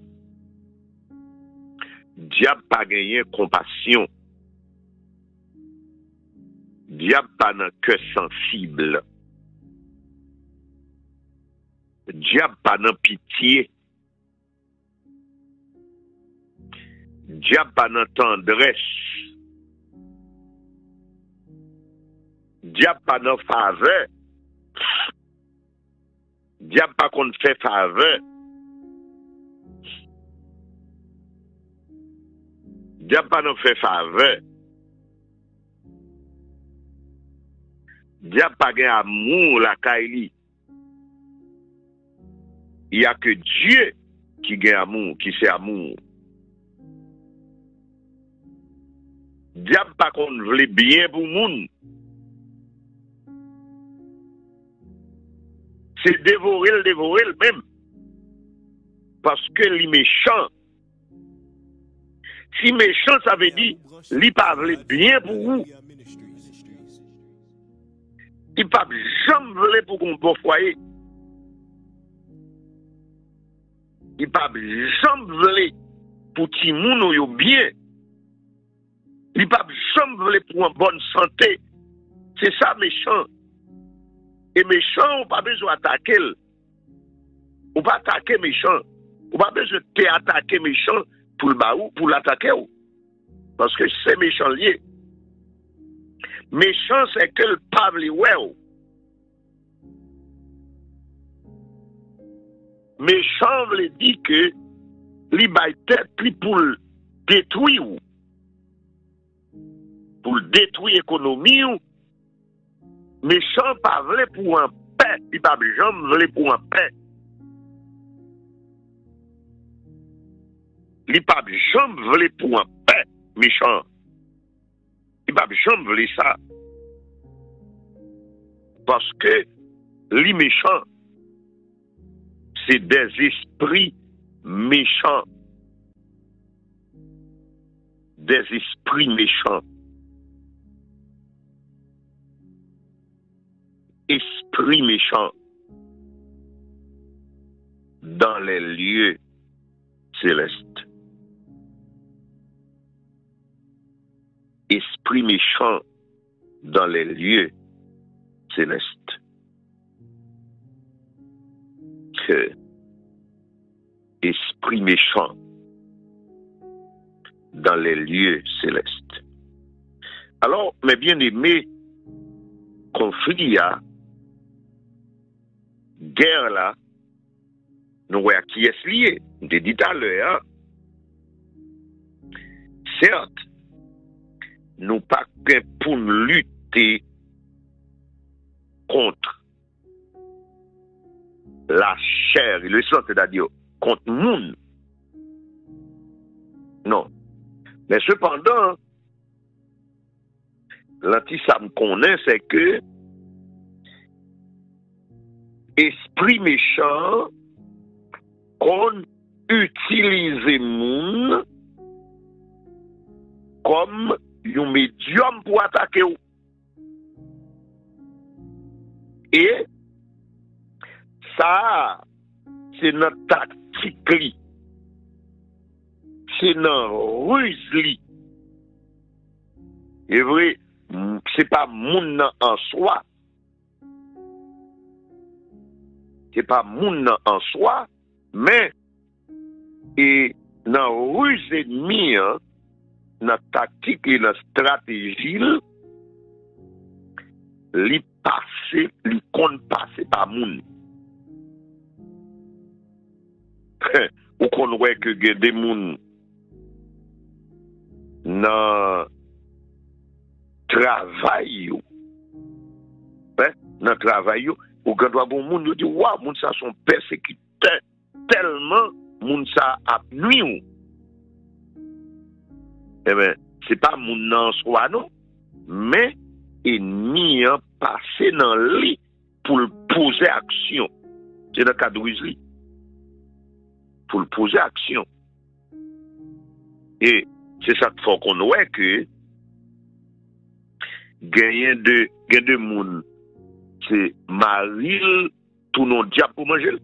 [SPEAKER 1] Diable pas gagné compassion. Diable pas dans cœur sensible. Diable pas dans pitié. Diable pas dans tendresse. Diable pas dans faveur. Diable pas qu'on fait faveur. Diable pas nous fait faveur. Diable pas gain amour la kaili. Il y a que Dieu qui gagne amour, qui c'est amour. Diable pas qu'on veut bien pour moun. C'est dévorer le même. Parce que les méchants, si méchant, ça veut dire, il pas bien pour vous. Il pas jamais pour qu'on bon foyer. Il pas jamais pour ti moun yo bien. Il pas jamais pour une bonne santé. C'est ça méchant. Et méchant, on pas besoin d'attaquer. On pas attaquer méchant. On pas besoin d'attaquer méchant pour le baou, pour l'attaquer. Parce que c'est méchant lié. Méchant, c'est que le pavle ouais. Méchant veut dire que li bay tête pour le détruire. Pour le détruire l'économie. Méchant pas vle pour un paix. Il pas jamais vle pour un paix. Il pas jamais vle pour un paix. Méchant. Il pas jamais vle ça. Parce que les méchants, c'est des esprits méchants. Des esprits méchants. Esprits méchants dans les lieux célestes. Esprit méchant dans les lieux célestes. Que esprit méchant dans les lieux célestes. Alors, mes bien-aimés, conflit là, guerre là, nous voyons qui est lié. Je l'ai dit tout à l'heure. Certes, nous pas que pour lutter contre la chair et le sang, c'est-à-dire contre moun. Non. Mais cependant, l'anti-ça me connaît, c'est que esprit méchant qu'on utilise moun comme un médium pour attaquer ou. Et ça, c'est notre tactique. C'est notre ruse. C'est vrai, c'est pas moun en soi. C'est pas moun en soi, mais et dans ruse ennemi, notre tactique et notre stratégie, li passe, li compte passer par moun. Ou qu'on voit que des moun dans travail, dans travail, ou quand on voit moun, on dit waouh, moun ça sont persécutés tellement moun ça a nuit. Eh bien, c'est pas moun nan soi non, mais ennemi a passé dans lui pour le poser action. C'est dans le cas de Wesley. Pour le poser action. Et c'est ça qu'il faut qu'on voit que gagner de moun, c'est Maril tout non diable pour manger.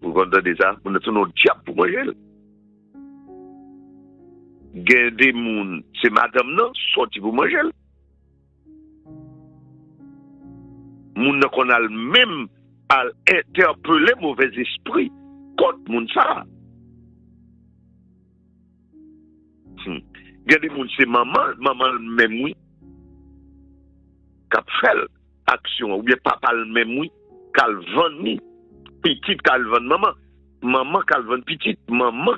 [SPEAKER 1] Vous comprenez ça? On a tout non diable pour manger. Gagner de moun, c'est madame non, sorti pour manger. Moun qu'on a le même à interpeller mauvais esprit contre moun ça. Gade moun c'est maman même oui, k'ap fait action, ou bien papa le même oui, k'al vend ni, petite k'al vend maman k'al vend petite, maman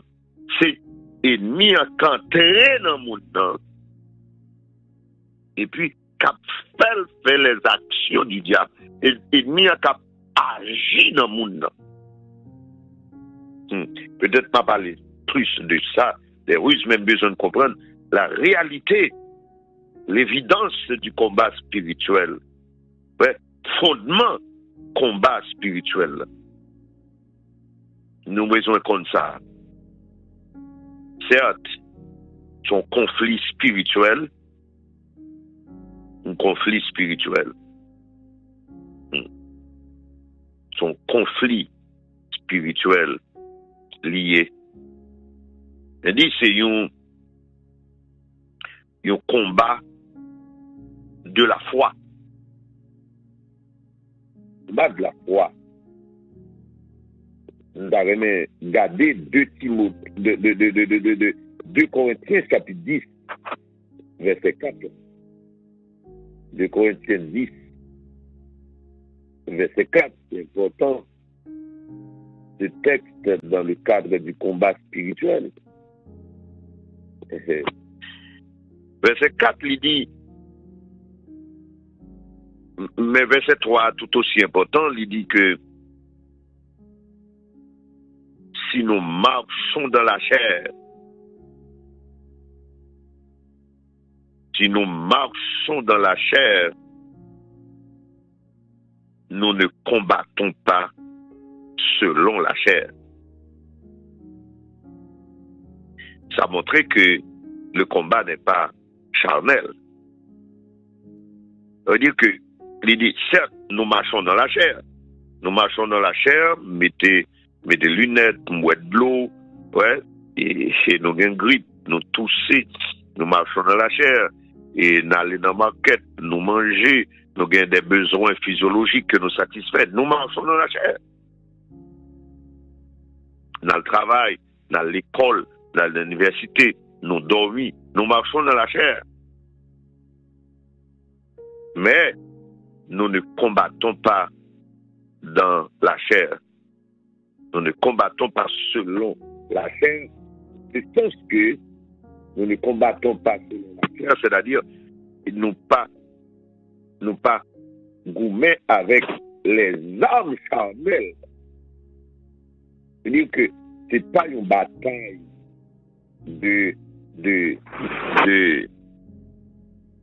[SPEAKER 1] c'est ennemi en canté dans moun nan. Et puis k'ap fait les actions du diable, et ennemi en k'ap agi dans moun nan. Peut-être pas parler plus de ça, les Russes même besoin de comprendre la réalité, l'évidence du combat spirituel. Ouais, fondement combat spirituel. Nous besoin comme ça. Certes, son conflit spirituel, un conflit spirituel. Son conflit spirituel lié. Il dit c'est un combat de la foi. Combat de la foi. Nous avons regardé 2 Corinthiens chapitre 10, verset 4. 2 Corinthiens 10, verset 4. C'est important. Ce texte dans le cadre du combat spirituel. Verset 4, il dit, mais verset 3, tout aussi important, il dit que si nous marchons dans la chair, nous ne combattons pas selon la chair. Ça montrait que le combat n'est pas charnel. Ça veut dire que, il dit, certes, nous marchons dans la chair. Mettez lunettes, mouette de l'eau, ouais, et nous avons une grippe, nous tousser, nous marchons dans la chair, et nous allons dans la market, nous manger, nous avons des besoins physiologiques que nous satisfaisons. Nous marchons dans la chair. Dans le travail, dans l'école, dans l'université, nous dormons, nous marchons dans la chair. Mais nous ne combattons pas dans la chair. Nous ne combattons pas selon la chair. C'est ce que nous ne combattons pas selon la chair, c'est-à-dire nous pas goumer avec les armes charnelles. C'est-à-dire que c'est pas une bataille de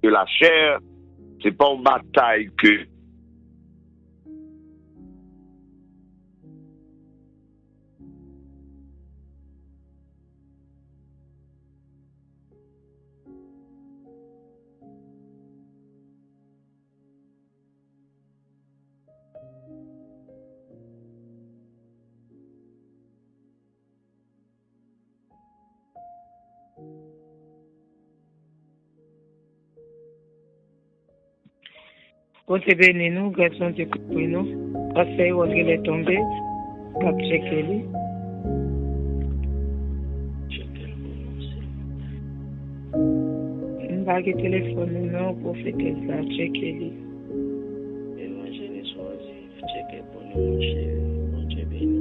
[SPEAKER 1] la chair, c'est pas une bataille que
[SPEAKER 4] Côté béni nous, garçon de couper nous. Parce que où il est tombé, cap checker lui. On va que téléphone non pour faire ça, checker lui.
[SPEAKER 2] Évangile choisi, checker pour nous, mon cher, mon Dieu béni.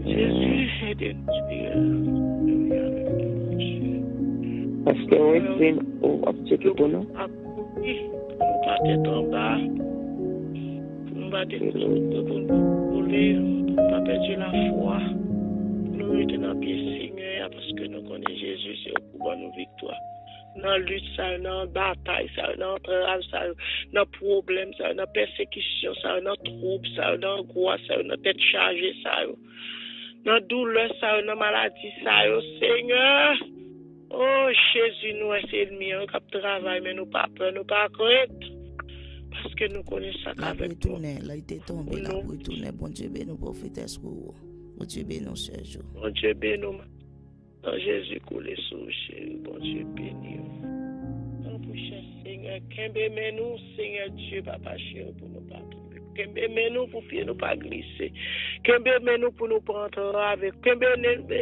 [SPEAKER 4] Jésus, aide-nous,
[SPEAKER 5] Pasteur Westin, ou checker ton nom?
[SPEAKER 2] Oui, nous pas tête en bas. Nous pas tête pour nous rouler, pas perdre la foi. Nous mettons dans pied Seigneur parce que nous connaissons Jésus, c'est au pouvoir de nos victoires. Dans la lutte, ça, dans la bataille, ça, dans le travail, ça, dans le problème, ça, dans la persécution, ça, dans le trouble, ça, dans l'angoisse, ça, dans la tête chargée, ça, dans la douleur, ça, dans la maladie, ça, Seigneur. Oh, Jésus, nous, c'est le mien, qui travaille, mais nous pas peur, nous pas crainte. Parce que nous connaissons ça avec toi.
[SPEAKER 3] Là, il était tombé, là, pour retourner. Bon Dieu, nous prophétesse pour vous. Bon Dieu, nous, Serge.
[SPEAKER 2] Bon Dieu, nous. Dans Jésus, coulé sous chéri. Bon Dieu, béni. Pour cher Seigneur, qu'aimez nous, Seigneur Dieu, Papa chéri, pour nous pas tomber. Qu'aimez nous pour pied nous pas glisser. Qu'aimez nous pour nous prendre avec. Qu'aimez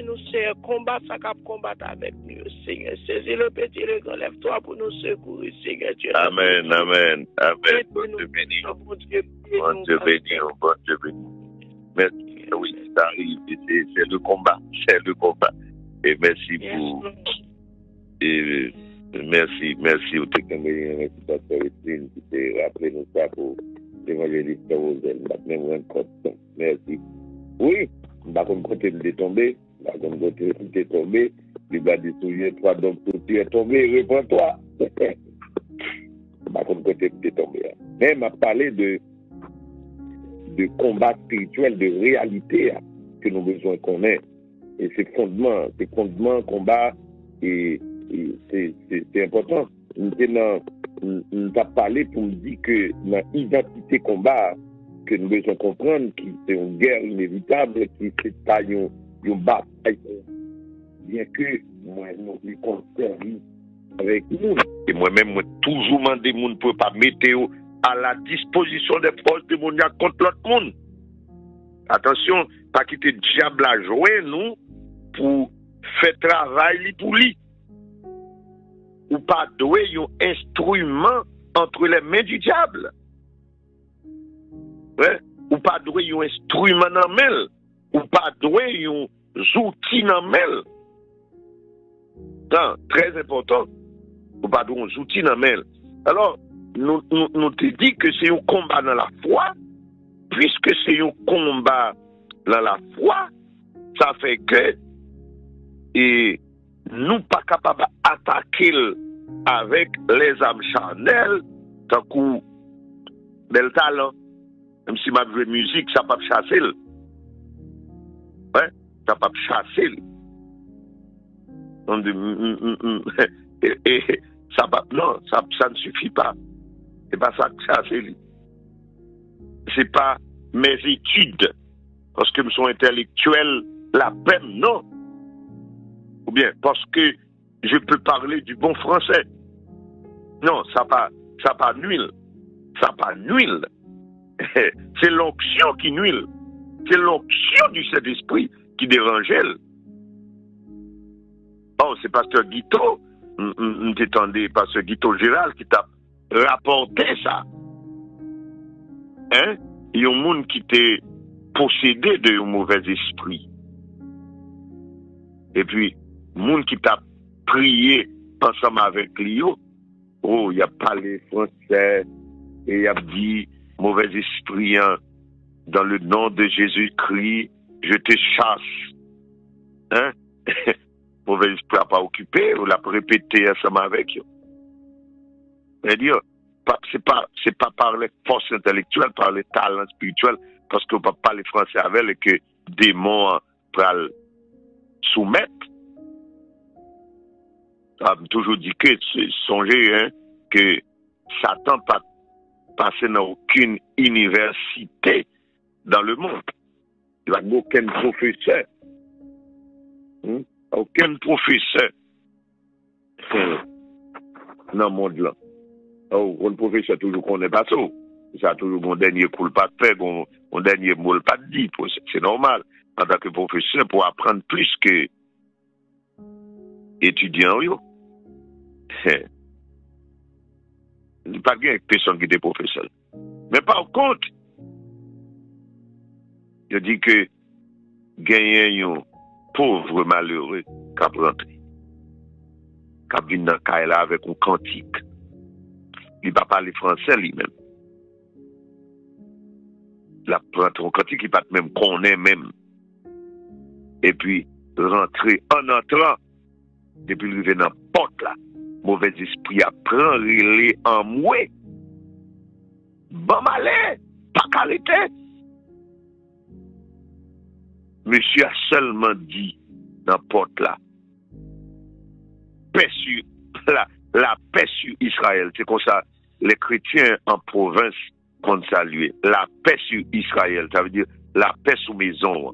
[SPEAKER 2] nous, Seigneur, combat ça cap combattre avec nous, Seigneur. Saisis le petit, le grand, lève-toi pour nous secourir, Seigneur Dieu.
[SPEAKER 1] Amen, amen, amen. Bon Dieu béni.
[SPEAKER 2] Bon Dieu béni.
[SPEAKER 1] Bon Dieu béni, bon Dieu béni. Merci, oui, ça arrive, c'est le combat, c'est le combat. Et merci pour. Et merci au technicien, merci Pasteur Westin, qui t'a rappelé nous ça pour l'évangéliste Rosel. Merci. Oui, par contre, côté de tomber, par contre, côté de tomber, il va dire souviens-toi, donc tu es tombé, réponds-toi. Par contre, côté de tomber. Mais m'a parlé de combat spirituel, de réalité que nous avons besoin qu'on ait. Et ces fondements, combat, et c'est important. Nous avons parlé pour me dire que dans l'identité combat, que nous devons comprendre que c'est une guerre inévitable, que ce n'est pas une bataille. Bien que moi, nous nous conservons avec nous. Et moi-même, moi, toujours demandé que nous ne pouvons pas mettre à la disposition des forces démoniaques contre l'autre monde. Attention, pas quitter le diable à jouer, nous, pour faire travail pour lui. Ou pas douer un instrument entre les mains du diable. Ouais? Ou pas douer un instrument dans main. Ou pas douer un outil dans main. Très important. Ou pas douer un outil dans main. Alors, nous te dit que c'est un combat dans la foi. Puisque c'est un combat dans la foi, ça fait que et nous pas capables d'attaquer avec les âmes charnelles, tant que bel talent. Même si ma vraie musique, ça pas chasser. Ouais, ça pas chasser. Et ça pas, non, ça ne suffit pas. C'est pas ça que chasser. C'est pas mes études, parce que me sont intellectuels, la peine, non. Ou bien parce que je peux parler du bon français. Non, ça pas nuile. Ça pas nuile. C'est l'onction qui nuile. C'est l'onction du Saint-Esprit qui dérange elle. Oh, c'est Pasteur Guito, m'étendez, Pasteur Guito Gérald qui t'a rapporté ça. Hein? Il y a un monde qui t'est possédé de un mauvais esprit. Et puis, monde qui t'a prié ensemble avec lui, oh, il a parlé français et il a dit, mauvais esprit, hein, dans le nom de Jésus-Christ, je te chasse. Hein? Mauvais esprit n'a pas occupé, ou l'a répété ensemble avec eux. C'est-à-dire, c'est pas par les forces intellectuelles, par les talents spirituels, parce qu'on ne peut pas parler français avec elle et que des mots pour le soumettre. Ça a toujours dit que, songez, hein, que Satan pas passé dans aucune université dans le monde. Il n'y a aucun professeur. Aucun professeur dans le monde là. Oh, un professeur toujours connaît pas ça. Ça a toujours mon dernier coup pas de faire, mon dernier mot pas de dire. C'est normal. En tant que professeur, pour apprendre plus que étudiant, yo. Il n'y a pas de personne qui est professeur. Mais par contre, je dis que gagner un pauvre malheureux qui a rentré. qui vient dans Kaila avec un cantique. Il va parler français lui-même. La prend un cantique, il va même connaître même. Et puis, rentrer en entrant, depuis le dans la porte là, mauvais esprit a prend relais en moué. Bon malin, pas qualité. Monsieur a seulement dit dans la porte là, paix sur, la paix sur Israël. C'est comme ça, les chrétiens en province qu'on salue. La paix sur Israël, ça veut dire la paix sous maison.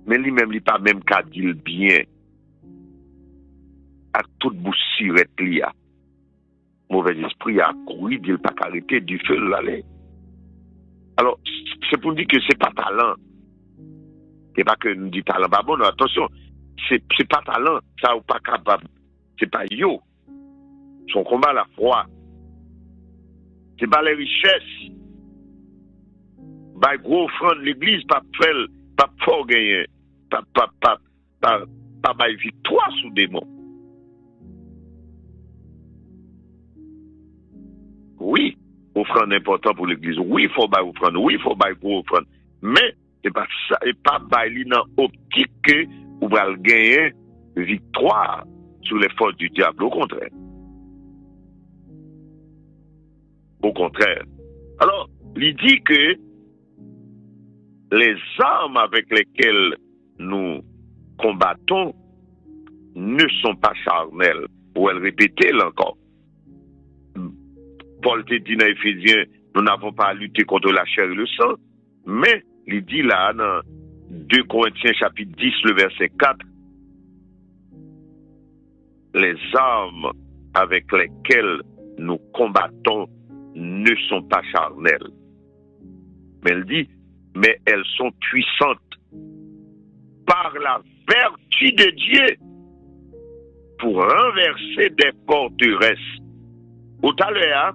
[SPEAKER 1] Mais lui-même, il n'est pas même qu'à dire bien. À toute bouche sirette, il a. Mauvais esprit a couru, il n'a pas arrêté du feu de l'aller. Alors, c'est pour dire que ce n'est pas talent. C'est pas que nous dit talent. Bah bon, non, attention, c'est pas talent, ça ou pas capable. C'est pas yo. Son combat la foi. C'est pas les richesses. Bah gros offrande l'église, pas fort gagner. Pas victoire sous démon. Oui, offrande important pour l'église. Oui, il faut bailler offrande. Oui, il faut bailler gros offrande. Mais, c'est pas ça, et pas bailler dans optique que vous allez gagner victoire sur les forces du diable. Au contraire. Au contraire. Alors, il dit que les armes avec lesquelles nous combattons ne sont pas charnelles. Pour le répéter là encore. Paul te dit dans Éphésiens, nous n'avons pas à lutter contre la chair et le sang, mais il dit là dans 2 Corinthiens chapitre 10, le verset 4, les armes avec lesquelles nous combattons ne sont pas charnelles. Mais elle dit, mais elles sont puissantes par la vertu de Dieu pour renverser des forteresses. Tout à l'heure,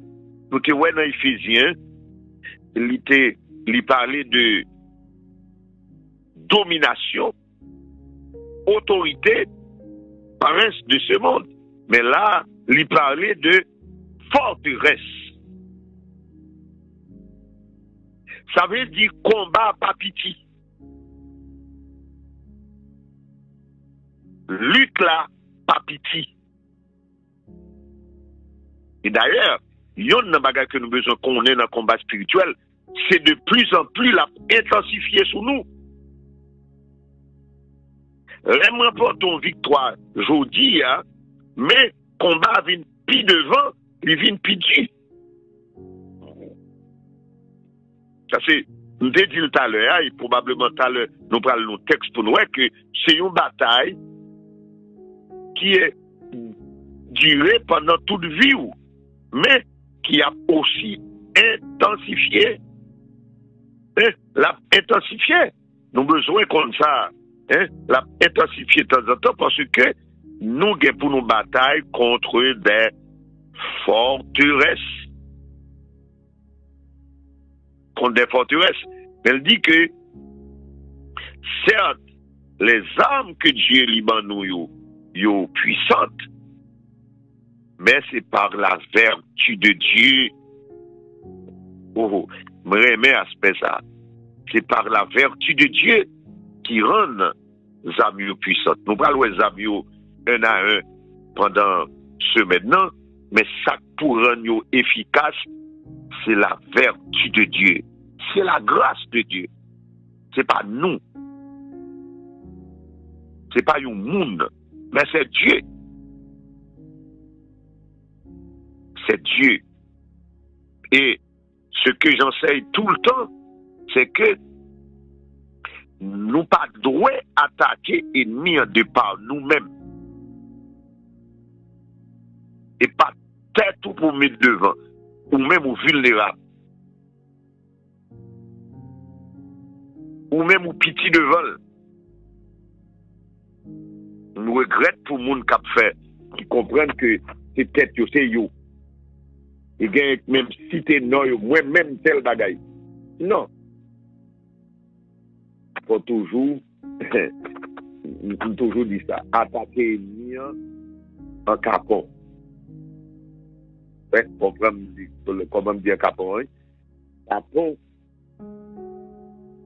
[SPEAKER 1] nous te voyons dans Éphésiens, il parlait de domination, autorité, paresse de ce monde. Mais là, il parlait de forteresse. Ça veut dire combat pas pitié. Lutte là, pas pitié. Et d'ailleurs, il y a un bagage que nous avons besoin qu'on ait dans le combat spirituel, c'est de plus en plus la intensifier sur nous. L'aime remporte une victoire, aujourd'hui, hein, mais combat vient plus devant, il vient plus dessus. Ça c'est, nous avons dit tout à l'heure, et probablement tout à l'heure, nous parlons nos textes pour nous, que c'est une bataille qui est durée pendant toute vie, mais qui a aussi intensifié. La intensifié. Nous avons besoin comme ça. La intensifier de temps en temps parce que nous avons pour nous bataille contre des forteresses. Contre des forteresses. Elle dit que certes, les armes que Dieu libère nous, sont puissantes, mais c'est par la vertu de Dieu. Oh, mais aspect ça. C'est par la vertu de Dieu qui rend les armes puissantes. Nous parlons des armes un à un pendant ce maintenant, mais ça pour rendre efficace, c'est la vertu de Dieu. C'est la grâce de Dieu. C'est pas nous. C'est pas un monde, mais c'est Dieu. C'est Dieu. Et ce que j'enseigne tout le temps, c'est que nous pas droit attaquer ennemi de par nous-mêmes. Et pas tête pour mettre devant, ou même aux vulnérables. Ou même aux petits devant. Nous regrettons pour les gens qui comprennent que c'est peut-être c'est yo. Et même si t'es non, moi-même tel bagaille. Non. Il faut toujours dire ça. Attaquer l'ennemi en capon. Ouais, comment dire capon, hein? Capon,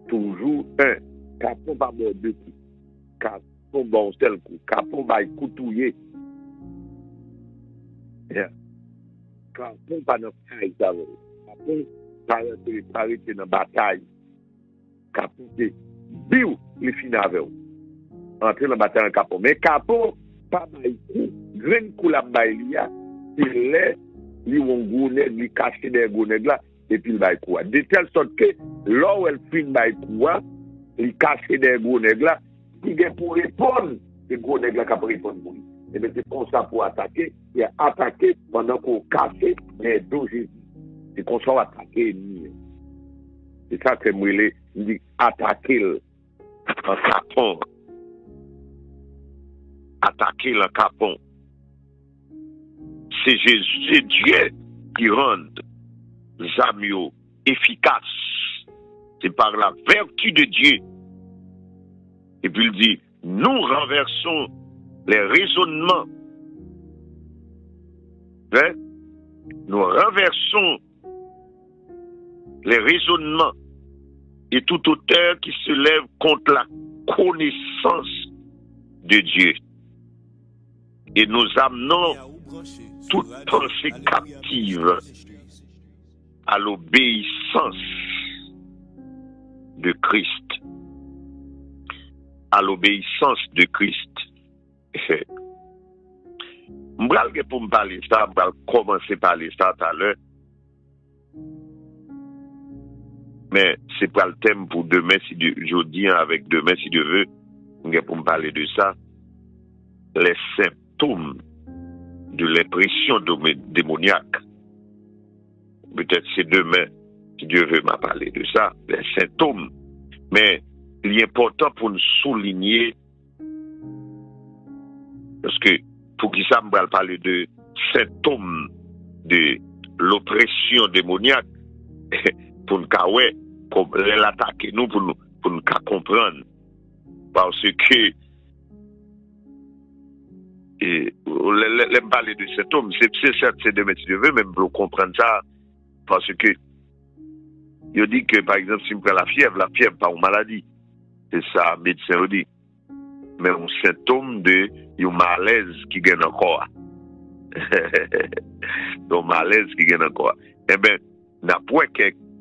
[SPEAKER 1] toujours un. Capon pas bon deux coups. Capon bon seul coup. Capon va coutouiller. Yeah. Capon pas dans caille, ça va. Capon pas arrêter dans bataille. Capon c'est biou, les fins avec vous. Entrer dans la bataille en capon. Mais capon, pas bail coup. Grain coup la bail, il est, il on gounèg, il cache des gounèg là, et puis il bail coup. De telle sorte que, là où elle fin bail coup, il cache des gounèg là, il est pour répondre, les gounèg là qui répondre pour lui. Et bien c'est comme ça pour attaquer, et attaquer pendant qu'on cache les deux Jésus. C'est comme ça qu'on attaquer. C'est ça que moi, il dit attaquer en capon. Attaquer le capon. C'est Jésus, c'est Dieu qui rend Zamio efficace. C'est par la vertu de Dieu. Et puis il dit, nous renversons les raisonnements. Hein? Nous renversons les raisonnements et tout auteur qui se lève contre la connaissance de Dieu. Et nous amenons toute pensée captive à l'obéissance de Christ. À l'obéissance de Christ. Je pour me parler ça, je vais commencer par parler ça tout à l'heure. Mais c'est pas le thème pour demain, si Dieu, jeudi avec demain, si Dieu veut, pour me parler de ça. Les symptômes de l'impression démoniaque. Peut-être c'est demain, si Dieu veut m'en parler de ça, les symptômes. Mais il est important pour nous souligner, parce que pour qui ça me va parler de symptômes de l'oppression démoniaque, pour nous pour l'attaquer nous, pour nous comprendre. Parce que parler de cet homme, c'est de mettre Dieu veut, même pour comprendre ça, parce que il dit que par exemple, si on prend la fièvre pas une maladie. C'est ça, médecin dit. Mais un symptôme de un malaise qui gagne encore. Un malaise qui gagne encore. Eh bien,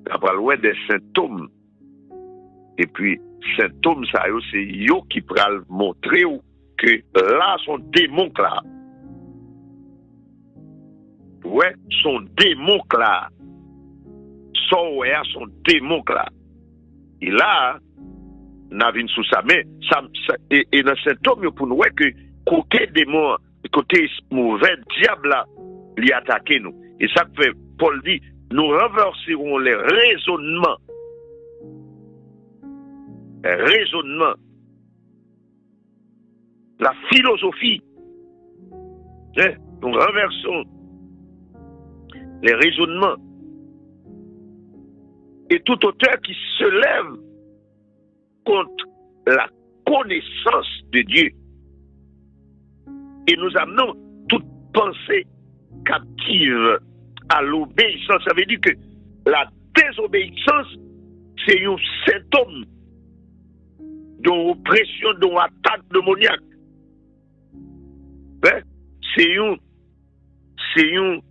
[SPEAKER 1] après des symptômes. Et puis, symptômes, ça, c'est yo qui pral montrer que là, son démon là. Ouais, son démon là. Son démon là. Et là, n'a vu sous ça, mais ça, et dans symptôme, pour nous, que côté démon, côté mauvais diable là, lui attaquer nous. Et ça fait, Paul dit, nous renverserons les raisonnements. La philosophie. Hein? Nous renversons les raisonnements. Et tout auteur qui se lève contre la connaissance de Dieu. Et nous amenons toute pensée captive à l'obéissance. Ça veut dire que la désobéissance, c'est un symptôme d'oppression, d'attaque démoniaque. Hein? C'est un signe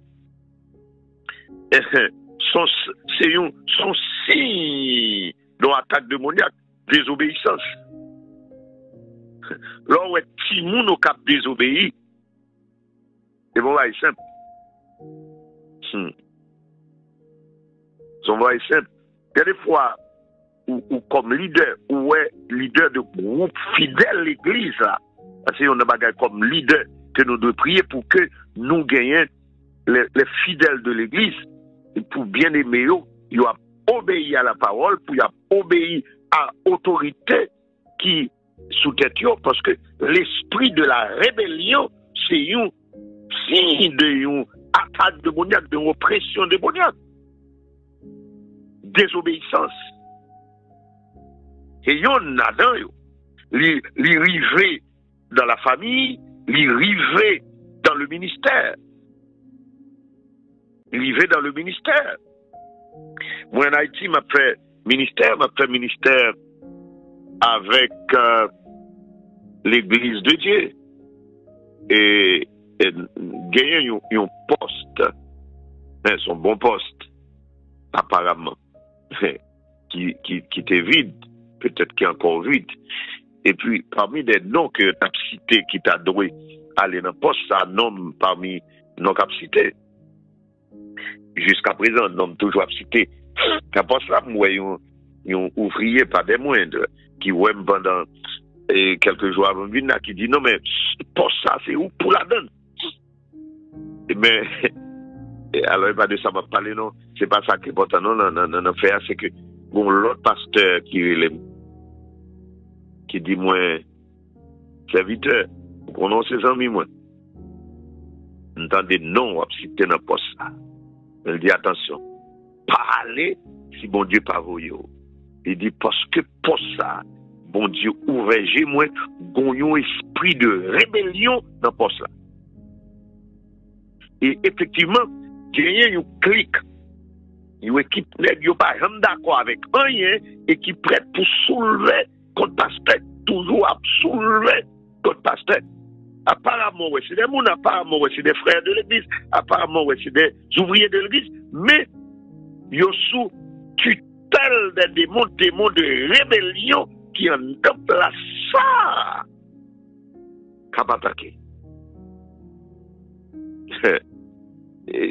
[SPEAKER 1] d'attaque démoniaque, désobéissance. Là où est Timoun au cap désobéi, c'est bon, c'est simple. C'est bon, c'est simple. Il y a des fois où comme leader, ou est leader de groupe fidèle l'église, là, parce qu'on a bagay comme leader que nous devons prier pour que nous gagnions les fidèles de l'église, et pour bien aimer eux, ils ont obéi à la parole, pour obéir à l'autorité qui sous tête, parce que l'esprit de la rébellion, c'est un signe d'une attaque démoniaque, d'une oppression démoniaque. Désobéissance. Et il y en a dans les rivés dans la famille, les rivés dans le ministère. Arrivé dans le ministère. Moi, en Haïti, m'a fait ministère avec l'Église de Dieu. Et gagner un poste, son bon poste, apparemment, qui était vide, peut-être qui est encore vide. Et puis, parmi les noms que tu as cités, qui t'a donné aller dans le poste, ça nomme parmi nos capacités. Jusqu'à présent, nomme toujours cité. Quand poste là, moi, un ouvrier, pas des moindres, qui ouais pendant quelques jours avant venir, qui dit non, mais poste ça, c'est où pour la donne? Mais, alors, pas de ça m'a parlé, non, c'est pas ça qui est important, non, faire, c'est que, bon, l'autre pasteur qui dit, moi, serviteur, prenons ses amis, moi. Entendez, non, on va citer dans le poste là. Il dit, attention, parlez si bon Dieu pas vous. Il dit, parce que pour ça, bon Dieu ouvert, moi, un esprit de rébellion dans le poste là. Et effectivement, il y a un clic. Il y a une équipe qui n'est pas d'accord avec rien et qui est prête pour soulever contre pasteur, toujours à soulever contre pasteur. Apparemment, c'est des gens, apparemment, c'est des frères de l'église, apparemment, c'est des ouvriers de l'église, mais ils sont sous tutelle des démons de rébellion qui en déplacent ça. Cap attaquer.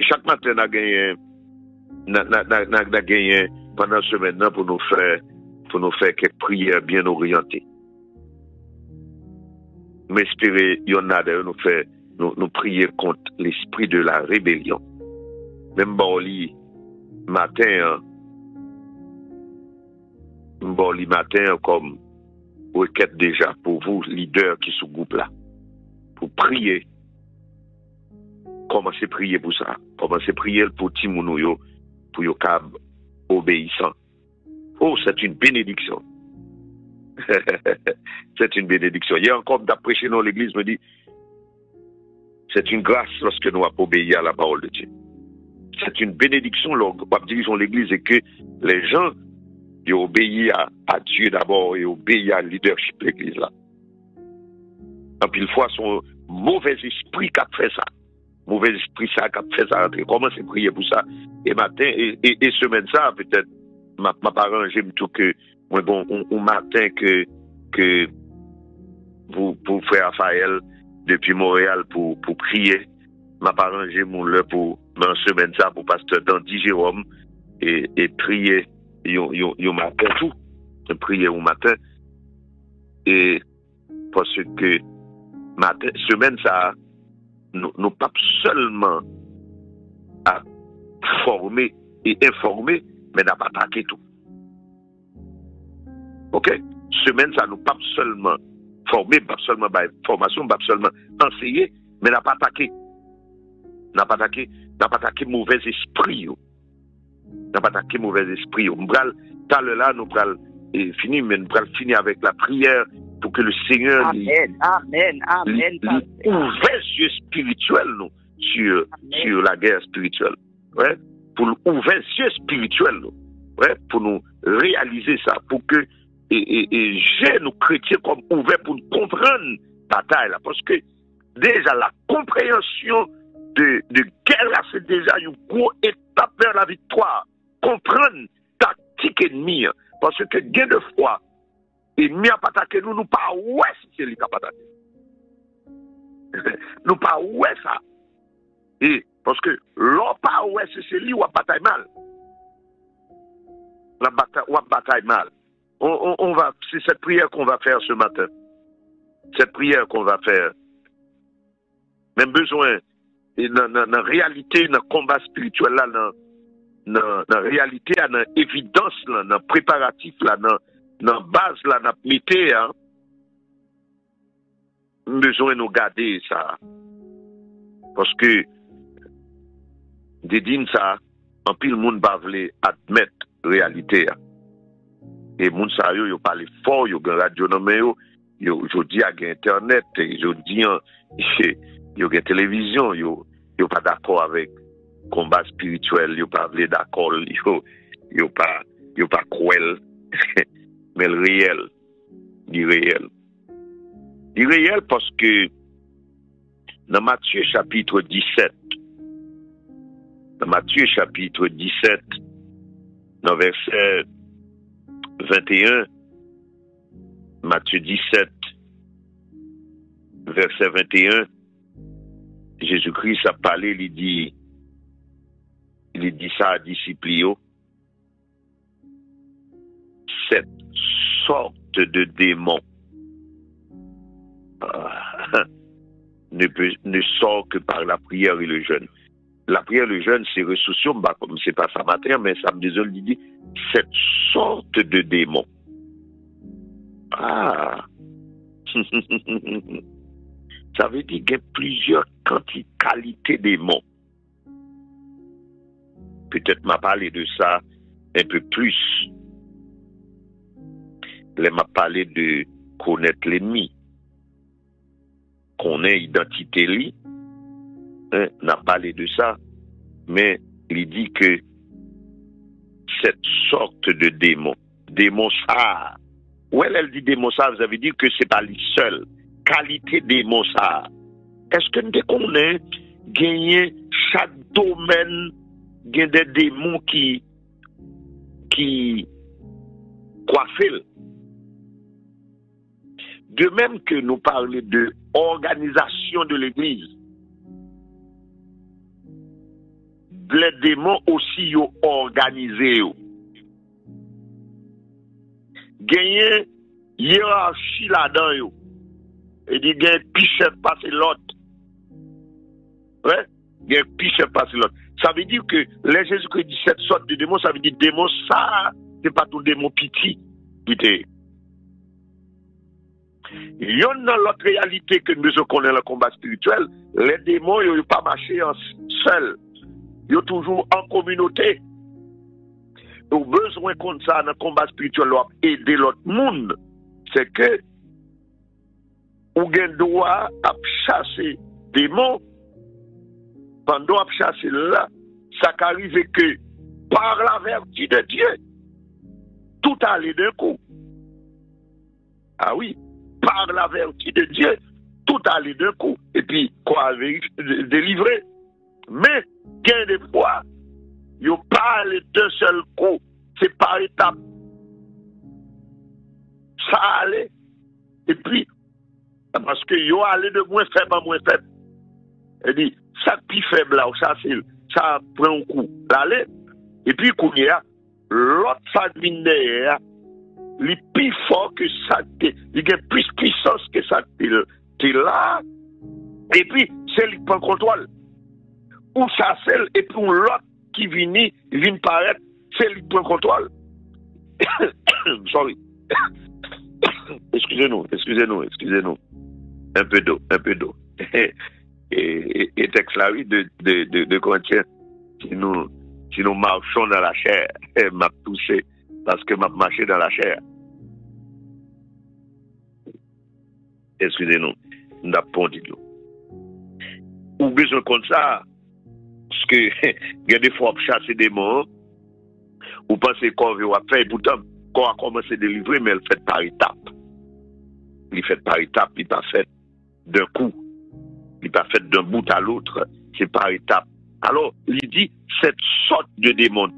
[SPEAKER 1] Chaque matin, on a gagné pendant ce semaine pour nous faire quelques prières bien orientées. M'espérer, il y en a d'ailleurs, nous prier contre l'esprit de la rébellion. Même matin, comme requête déjà pour vous, leaders qui sont groupe là, pour prier. Commencez à prier pour ça. Commencez à prier pour Timounou, pour yo cab obéissant. Oh, c'est une bénédiction. C'est une bénédiction. Hier encore, d'après chez nous, l'église me dit, c'est une grâce lorsque nous avons obéi à la parole de Dieu. C'est une bénédiction lorsque nous dirigeons l'église et que les gens ils obéissent à Dieu d'abord et obéissent à leadership de l'église là. En pile fois, son mauvais esprit qui a fait ça. Mauvais esprit ça qui a fait ça rentrer. Comment c'est prier pour ça? Et matin, et semaine ça, peut-être, ma parent, j'aime tout que, moi, bon, un matin que vous frère Raphaël, depuis Montréal, pour prier, ma parent, j'aime pour, dans semaine ça, pour pasteur Dandy Jérôme, et prier, yon matin tout, prier au matin, et parce que, matin, semaine ça, nous pas seulement à former et informer, mais n'a pas attaqué tout. Ok? Semaine, ça nous pas seulement former, pas seulement formation, pas seulement enseigner, mais n'a pas attaqué. N'a pas attaqué mauvais esprit. N'a pas attaqué mauvais esprit. Nous pral, là, nous pral finir, mais nous pral finir avec la prière pour que le Seigneur ouvre les yeux spirituels nous, sur la guerre spirituelle. Ouais? Pour ouvrir les yeux spirituels nous, ouais? Pour nous réaliser ça, pour que j'ai nos chrétiens comme ouverts pour comprendre la bataille là, parce que déjà la compréhension de guerre là, c'est déjà une grosse étape vers la victoire. Comprendre tactique ennemie, parce que gain de foi, ennemi a pas attaqué nous pas ouais si c'est lui qui a pas attaqué. Nous pas ouais ça. Et parce que l'on pas ouais c'est lui ou a bataille mal. La bataille ou a bataille mal. On va, c'est cette prière qu'on va faire ce matin. Cette prière qu'on va faire. Même besoin, dans la réalité, dans le combat spirituel, là, dans la réalité, dans l'évidence, dans le préparatif, là, dans la base, là, dans le métier, hein, besoin de nous garder ça. Parce que, des dîmes, ça, en pile, le monde va vouloir admettre la réalité, hein. Et moun sa yo parle fort, yo gen radio nan men yo dis à internet, yo dis Yo gen télévision, yo pas d'accord avec combat spirituel, yo pas vle d'accord, yo pas cruel. Mais le réel, du réel. Du réel parce que dans Matthieu chapitre 17, dans verset 21, Matthieu 17, verset 21, Jésus-Christ a parlé, il dit ça à disciples, cette sorte de démon ne sort que par la prière et le jeûne. La prière et le jeûne, c'est ressources, comme c'est pas ça matin, mais ça me dit cette sorte de démon. Ah! Ça veut dire qu'il y a plusieurs qualités de démons. Peut-être m'a parlé de ça un peu plus. Elle m'a parlé de connaître l'ennemi, connaître l'identité li. N'a parlé de ça, mais il dit que cette sorte de démon ça. Où elle dit démon ça, vous avez dit que c'est pas les seuls qualité démon ça. Est-ce que nous connaissons gagner chaque domaine gagne des démons qui coiffent? De même que nous parlons de organisation de l'Église, les démons aussi sont organisés. Gagner hiérarchie là-dedans. Et dit gagne pichette passer l'autre. Ouais? Gagne pichette passer l'autre. Ça veut dire que les Jésus-Christ dit cette sorte de démon, ça veut dire démon ça, c'est pas tout démon petit. Il y a dans l'autre réalité que nous connaissons le combat spirituel, les démons, ils n'ont pas marché seuls. Ils ont toujours en communauté. Ils ont besoin comme ça dans le combat spirituel, aider l'autre monde. C'est que, ou gen droit à chasser démons, pendant à chasser là, ça arrive que, par la vertu de Dieu, tout allait d'un coup. Ah oui, par la vertu de Dieu, tout allait d'un coup. Et puis, quoi, délivrer. Mais, gain de fois, il n'y a pas allé d'un seul coup. C'est par étapes. Ça allait. Et puis, parce que il y a allé de moins faible à moins faible. Il dit, ça plus faible là, ça prend un coup. Allez. Et puis, il y a l'autre ça vient derrière. Il est plus fort que ça. Il a plus de puissance que ça. Tu là. Et puis, c'est lui qui prend le contrôle. Ou ça, c'est, et puis l'autre qui vient paraître, c'est lui qui prend le contrôle. Sorry. Excusez-nous. Un peu d'eau. Et texte là, oui, de Corinthiens, si nous marchons dans la chair, m'a touché, parce que m'a marché dans la chair. Excusez-nous, nous n'avons pas dit l'eau. Ou besoin comme ça, parce que, il y a des fois, on chasse des mots, ou pensez qu'on va faire, et pourtant, qu'on a commencé à délivrer, mais elle fait par étapes. Il fait par étapes, il n'est pas fait d'un coup. Il n'est pas fait d'un bout à l'autre. C'est par étapes. Alors, il dit, cette sorte de démon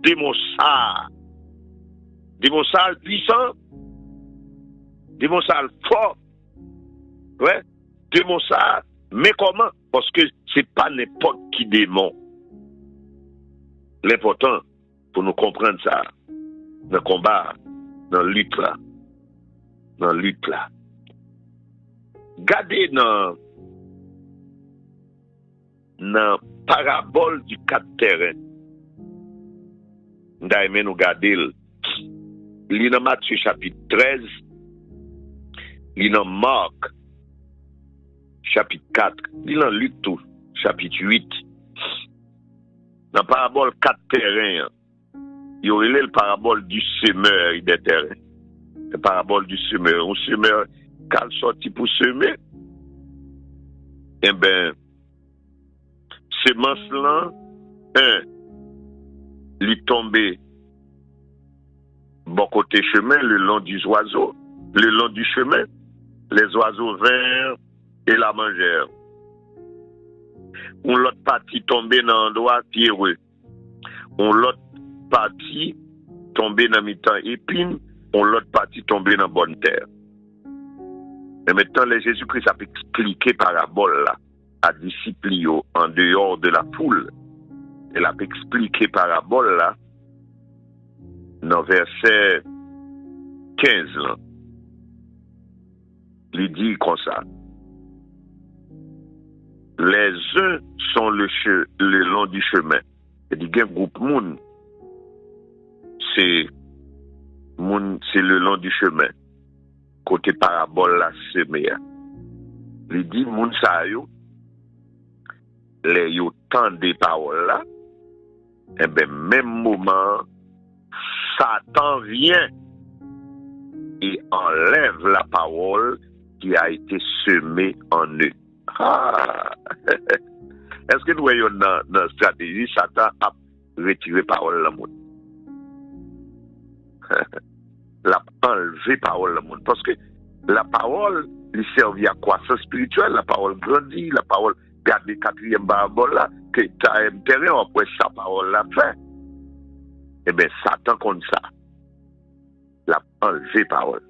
[SPEAKER 1] sale puissant, démon sale fort, ouais, démon sale, mais comment? Parce que c'est pas n'importe qui démon. L'important, pour nous comprendre ça, dans le combat, dans la lutte là. Gardez dans parabole du 4 terrain. D'ailleurs, nous garder li dans Matthieu chapitre 13, li dans Marc chapitre 4, li dans Luc tout, chapitre 8. Dans parabole 4 terrains, il y aurait le parabole du semeur des terrains. La parabole du semeur. Un semeur, quand sorti pour semer, eh ben, semence là, il tombé bon côté chemin, le long du oiseau, le long du chemin, les oiseaux vinrent et la mangèrent. On l'autre partie tombée dans l'endroit pierreux. On l'autre partie tombée dans mi-temps épine, on l'autre partie tombée dans bonne terre. Et maintenant, le Jésus-Christ a expliqué parabole là, à disciples en dehors de la foule. Il a expliqué parabole là, dans verset 15 là. Il dit comme ça. Les uns sont le long du chemin. Il dit, il y a un groupe moun. C'est le long du chemin. Côté parabole la semé. Il dit, moun sa yo, les yo tant des paroles là, et ben même moment, Satan vient et enlève la parole qui a été semée en eux. Ah. Est-ce que nous voyons dans la stratégie, Satan a retiré parole le monde? L'a enlevé parole le monde. Parce que la parole lui servait à croissance spirituelle, la parole grandit, la parole garde le quatrième parabole là, que tu as intérêt après sa parole l'a fait. Eh bien, Satan comme ça, l'a enlevé parole.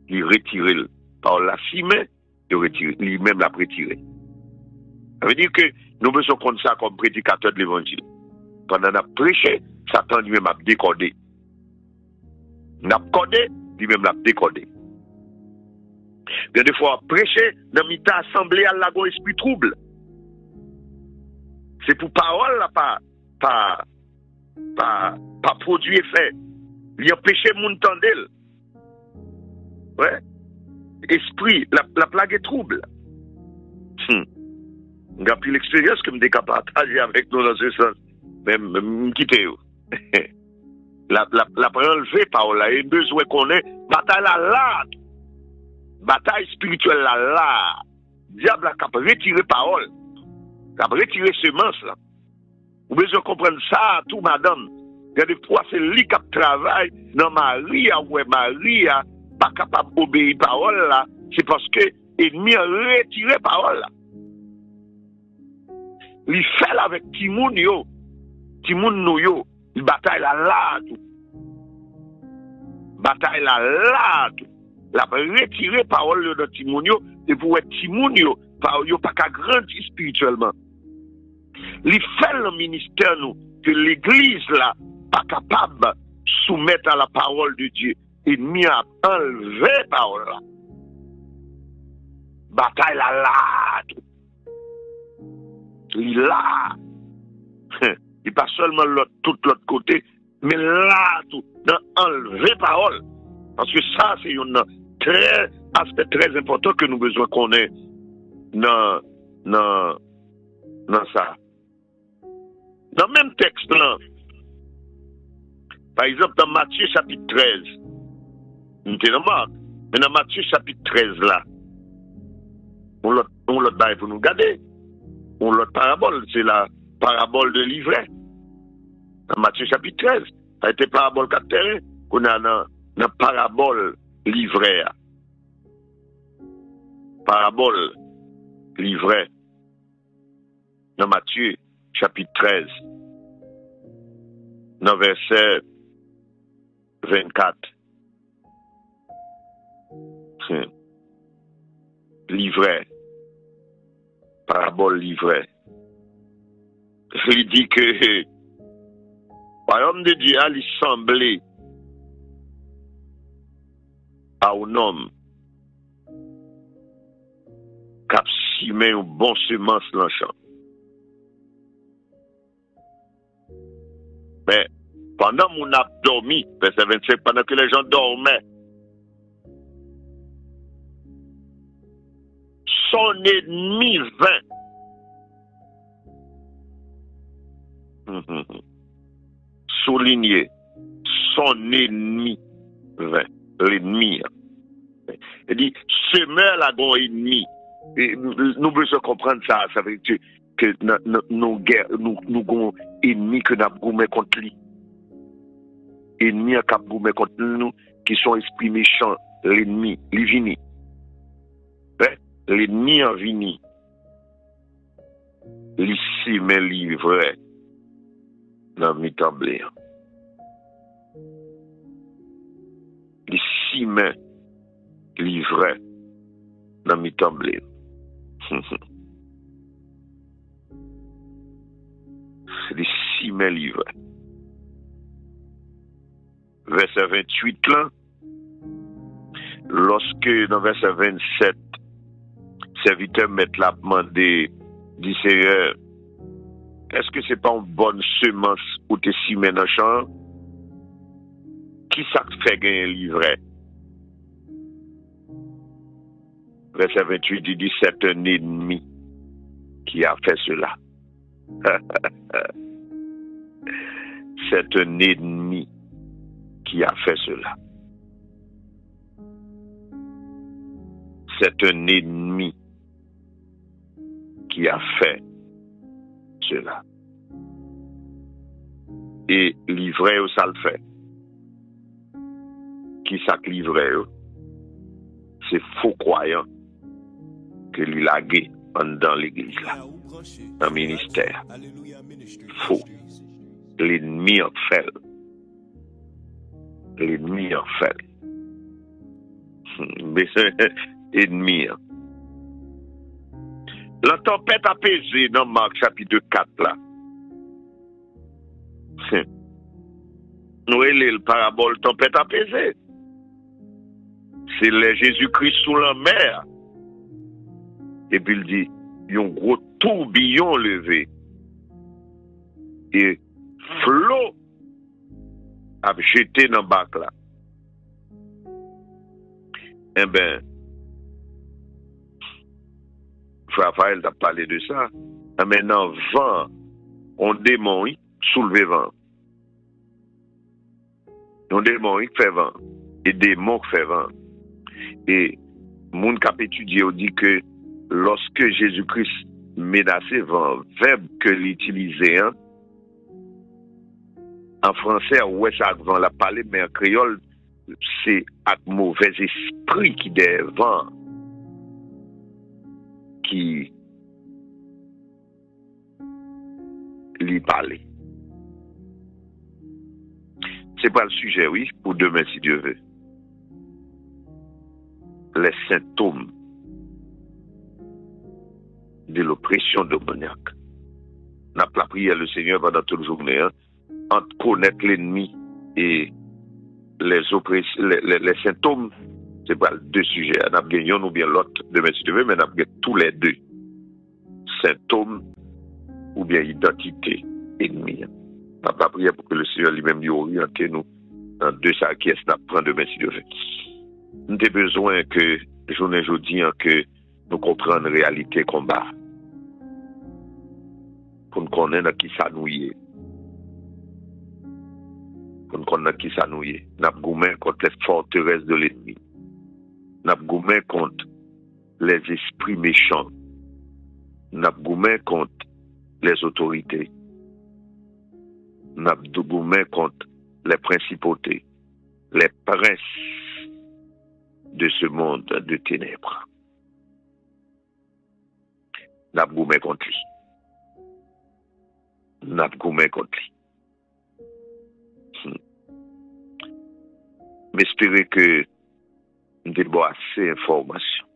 [SPEAKER 1] Il retiré le parole la cimée, il retire, lui-même l'a retiré. Ça veut dire que nous besoin comme ça comme prédicateur de l'évangile. Pendant qu'on a prêché, Satan lui-même a décodé. N'a codé, lui-même l'a décodé. Bien des fois, prêcher, dans l'État assemblée à la esprit trouble. C'est pour parole là, pas produit effet. Il empêche mon tendel. Ouais. Esprit, la plague est trouble. J'ai pris l'expérience que je me partager avec nous dans ce sens. Même quitter. La enlever parole là, et besoin qu'on ait bataille là. Bataille spirituelle là. Diable a retiré parole. A retiré semence là. Vous besoin comprendre ça, tout madame. Il y a des fois, c'est lui qui travaille dans Maria, ouais, Maria, pas capable d'obéir parole là. C'est parce que l'ennemi a retiré parole là. Il fait avec Timoun yo. Timoun nou yo. Il bataille là tout. Bataille là tout. La retirer parole de Timoun yo. Et pour être Timoun yo, pas qu'à grandir spirituellement. Il fait le ministère nous. Que l'église là, pas capable de soumettre à la parole de Dieu. L'ennemi a enlevé parole là. Bataille là tout. Il là. Il pas seulement tout l'autre côté, mais là tout, dans enlever parole. Parce que ça, c'est un aspect très important que nous avons besoin qu'on ait dans ça. Dans le même texte là, par exemple dans Matthieu chapitre 13, mais dans Matthieu chapitre 13 là, on l'autre bail pour nous garder. On l'autre parabole, c'est la parabole de l'ivraie. Dans Matthieu chapitre 13, ça a été parabole 4 terrains, qu'on a dans parabole l'ivraie. Parabole l'ivraie. Dans Matthieu chapitre 13, dans verset 24. L'ivraie. Parabole l'ivraie. Il dit que le royaume de Dieu a semblé à un homme qui a semé une bonne semence dans le champ. Mais pendant mon a dormi, verset 25, pendant que les gens dormaient, son ennemi vint. Souligné, son ennemi vint. L'ennemi. Il dit, semeur la gon ennemi. Et nous besoin comprendre ça. Ça veut dire que nos guerres, nous avons ennemis que nous avons contre lui. Ennemis qui avons contre nous, qui sont esprits méchants, l'ennemi, les vini. L'ennemi en vini. L'ici, mais livre dans mi temblé. L'ici, mais livre dans mi temblé. L'ici, mais livre. Verset 28 là, lorsque dans verset 27, serviteur maître l'a demandé, dit Seigneur, est-ce que c'est pas une bonne semence ou t'es si dans le champ? Qui ça fait gagner un livret? Verset 28, il dit c'est un ennemi qui a fait cela. C'est un ennemi qui a fait cela. C'est un ennemi qui a fait cela. Et livrer, ça le fait. Qui ça livrer? C'est faux croyant que l'il a gué dans l'église là, dans le ministère. Faux. L'ennemi en fait. L'ennemi en fait. Mais c'est ennemi. La tempête apaisée dans Marc chapitre 4 là. Nous le parabole tempête apaisée. C'est le Jésus-Christ sous la mer. Et puis il dit, il y a un gros tourbillon levé. Et flot a jeté dans le bac là. Eh bien, Raphaël t'a parlé de ça. Maintenant, vent, on démon, soulever vent. On démon qui fait vent. Et démon qui fait vent. Et mon cap étudié dit que lorsque Jésus-Christ menaçait vent, verbe que l'utilisait, hein, en français, ouais, ça vent la parler, mais en créole, c'est un mauvais esprit qui des vents qui lui parlait. C'est pas le sujet, oui, pour demain, si Dieu veut. Les symptômes de l'oppression démoniaque. N'a pas prié le Seigneur pendant toute la journée, hein, entre connaître l'ennemi et les symptômes. C'est pas deux sujets. On a gagné un ou bien l'autre, demain si tu veux, mais on a gagné tous les deux. Symptômes ou bien identité ennemie. On n'a pas prié pour que le Seigneur lui-même lui oriente nous dans deux ça qui est prendre demain si Dieu veut. Nous avons besoin que, journée aujourd'hui, que nous comprenions la réalité combat. Pour nous connaître qui ça nous est. Pour nous connaître qui ça nous est. Nous avons gommé contre les forteresses de l'ennemi. Nous avons gommé contre les esprits méchants. Nous avons gommé contre les autorités. Nous avons gommé contre les principautés, les princes de ce monde de ténèbres. Nous avons gommé contre lui. Nous avons gommé contre lui. Mais j'espère que nous avons assez d'informations.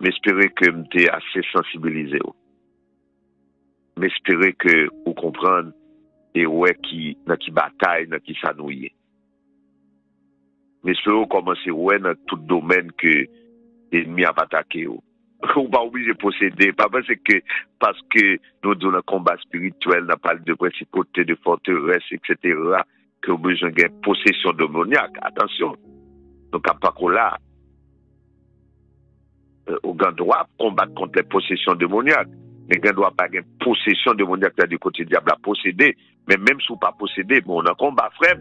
[SPEAKER 1] Mais j'espère que nous sommes assez sensibilisés. Mais j'espère que vous comprenez et ouais qui bataille, qui s'annouille. Mais j'espère commencer ouais dans tout domaine que l'ennemi a attaqué. On pas obligé de posséder, pas parce que nous dans le combat spirituel, n'a pas de principauté, de forteresse, etc., que nous avons besoin de possession démoniaque. Attention, nous n'avons pas qu'on l'a. Au droit combattre contre les possessions démoniaques. Mais on ne doit pas avoir possession démoniaque du côté diable à posséder. Mais même si on pas posséder, bon, on a un combat frère.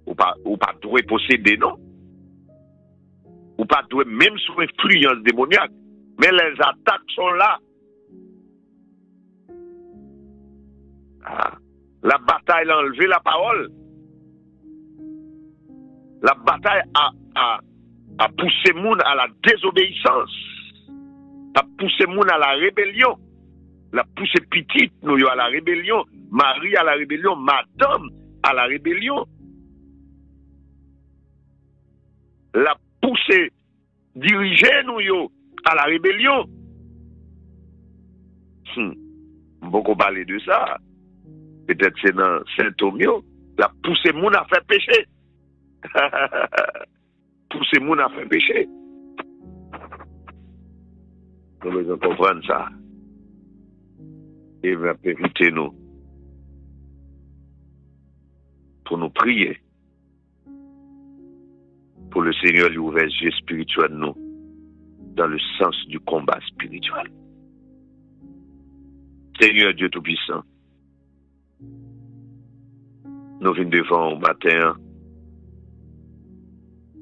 [SPEAKER 1] Ou pas doit posséder, non? Ou pas doué même sous influence démoniaque. Mais les attaques sont là. Ah. La bataille a enlevé la parole. La bataille a poussé moun à la désobéissance. A poussé moun à la rébellion. La poussé petite nous à la rébellion. Marie à la rébellion. Madame à la rébellion. La poussé diriger nous à la rébellion. Beaucoup parler de ça. Peut-être c'est dans Saint-Thomio. La poussé moun à faire péché. Pousser moun à faire péché. Nous devons comprendre ça. Et va inviter nous pour nous prier. Pour le Seigneur lui ouvrir les yeux spirituels nous dans le sens du combat spirituel. Seigneur Dieu Tout-Puissant, nous venons devant au matin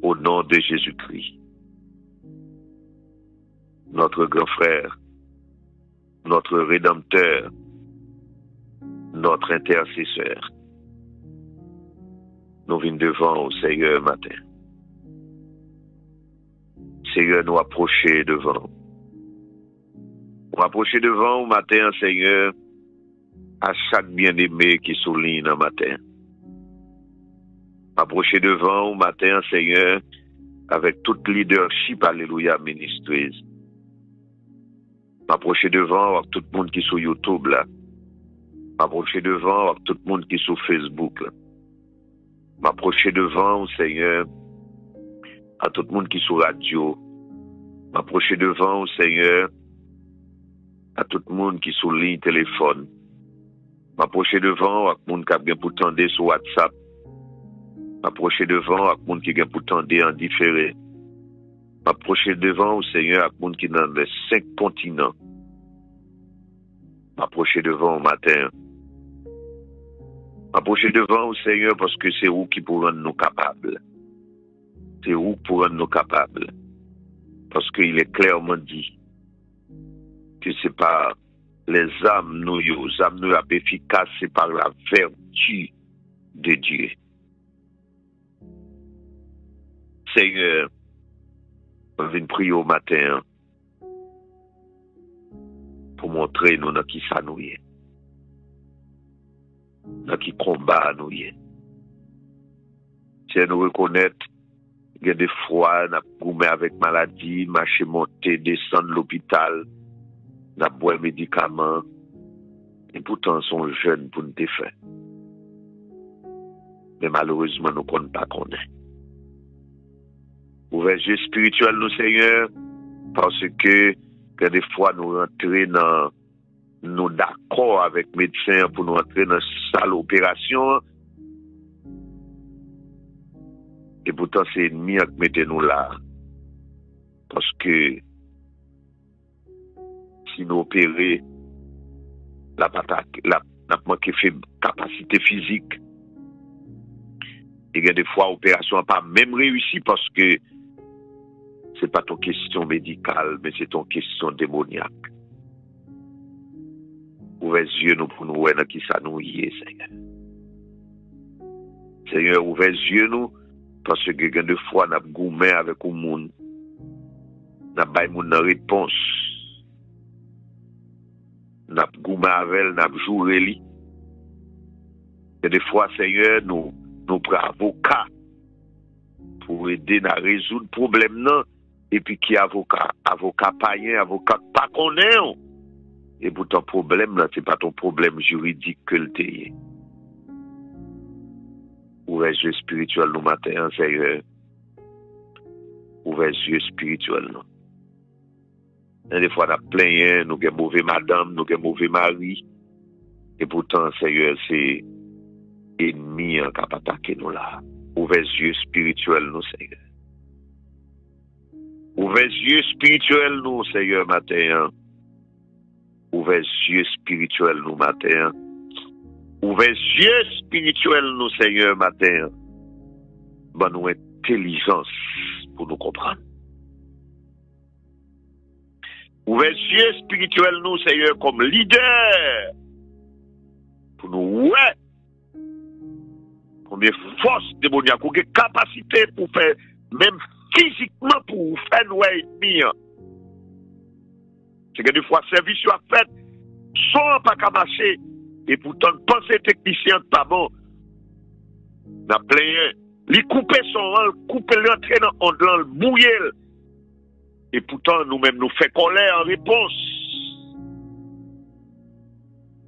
[SPEAKER 1] au nom de Jésus-Christ, notre grand frère, notre rédempteur, notre intercesseur. Nous venons devant au Seigneur matin. Seigneur, nous approcher devant. Nous approcher devant au matin, Seigneur, à chaque bien-aimé qui souligne le matin. Approcher devant au matin, Seigneur, avec toute leadership, alléluia, ministreuse. Approcher devant avec tout le monde qui est sur YouTube, là. Approcher devant avec tout le monde qui est sur Facebook, là. M'approcher devant, Seigneur, à tout le monde qui est sur radio. M'approcher devant, Seigneur, à tout le monde qui est sur ligne téléphone. M'approcher devant à tout le monde qui a bien pour tendre sur WhatsApp. M'approcher devant à tout le monde qui a pour tendre en différé. M'approcher devant, Seigneur, à tout le monde qui est dans les 5 continents. M'approcher devant au matin. M'approcher devant, Seigneur, parce que c'est où qui pour rendre nous capables. C'est où pour rendre nous capables. Parce qu'il est clairement dit que c'est pas les âmes nous, les âmes nous efficaces, c'est par la vertu de Dieu. Seigneur, on vient prier au matin pour montrer nous dans qui ça nous est. Dans qui combat nous est. Si nous reconnaître, il y a des fois, nous avons avec maladie, marcher, monter, descendre l'hôpital, nous avons boire médicaments, et pourtant, nous sommes jeunes pour nous défaire. Mais malheureusement, nous ne connaissons pas qu'on est. Ouvrez les yeux spirituels, nous, Seigneur, parce que des fois, nous rentrons dans nous d'accord avec les médecins pour nous entrer dans cette salle d'opération. Et pourtant, c'est ennemi qui mettez nous là. Parce que si nous opérons, la manque de capacité physique. Il y a des fois, l'opération n'a pas même réussi parce que ce n'est pas ton question médicale, mais c'est ton question démoniaque. Ouvrez les yeux nous pour nous voir dans qui ça nous y est, Seigneur. Seigneur, ouvrez les yeux nous, parce que quelques fois, nous avons gourmé avec le monde. Nous avons une réponse. Nous avons gourmé avec elle, nous avons joué lui. Et des fois, Seigneur, nous prenons avocat pour aider à résoudre le problème. Et puis, qui est avocat? Avocat païen, avocat pas qu'on est. Et pourtant, le problème, là, ce n'est pas ton problème juridique que le t'ayez. Ouvrez les yeux spirituels nous matin, Seigneur. Ouvrez les yeux spirituels nous. Et des fois, on a plein, nous avons mauvais madame, nous avons mauvais mari. Et pourtant, Seigneur, c'est ennemi qui a attaqué nous là. Ouvrez les yeux spirituels nous, Seigneur. Ouvrez les yeux spirituels nous, Seigneur, matin. Ouvrez les yeux spirituels nous, matin. Ouvrez les yeux spirituels nous, Seigneur, matin. Bonne nous intelligence pour nous comprendre. Ouvrez les yeux spirituels, nous, Seigneur, comme leader. Pour nous, ouais. Combien de force démoniaque, combien de capacité pour faire, même physiquement, pour faire nous ennemis. C'est que des fois, service soit fait, sans pas qu'à marcher, et pourtant, penser technicien pas bon. N'a plein, lui couper son rang, couper l'entrée dans le bouiller. Et pourtant, nous-mêmes, nous faisons colère en réponse.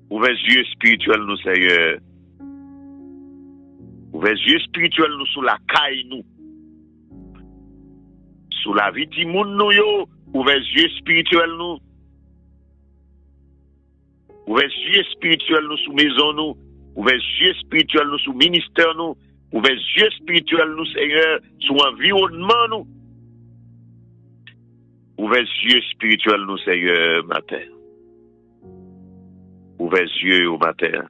[SPEAKER 1] Ouvrez les yeux spirituels, nous, Seigneur. Ouvrez les yeux spirituels, nous, sous la caille, nous. Sous la vie du monde, nous, yo. Ouvrez les yeux spirituels, nous. Ouvrez les yeux spirituels, nous, sous maison, nous. Ouvrez les yeux spirituels, nous, sous ministère, nous. Ouvrez les yeux spirituels, nous, Seigneur, sous environnement, nous. Ouvrez les yeux spirituels, nous, Seigneur, matin. Ouvrez les yeux au matin.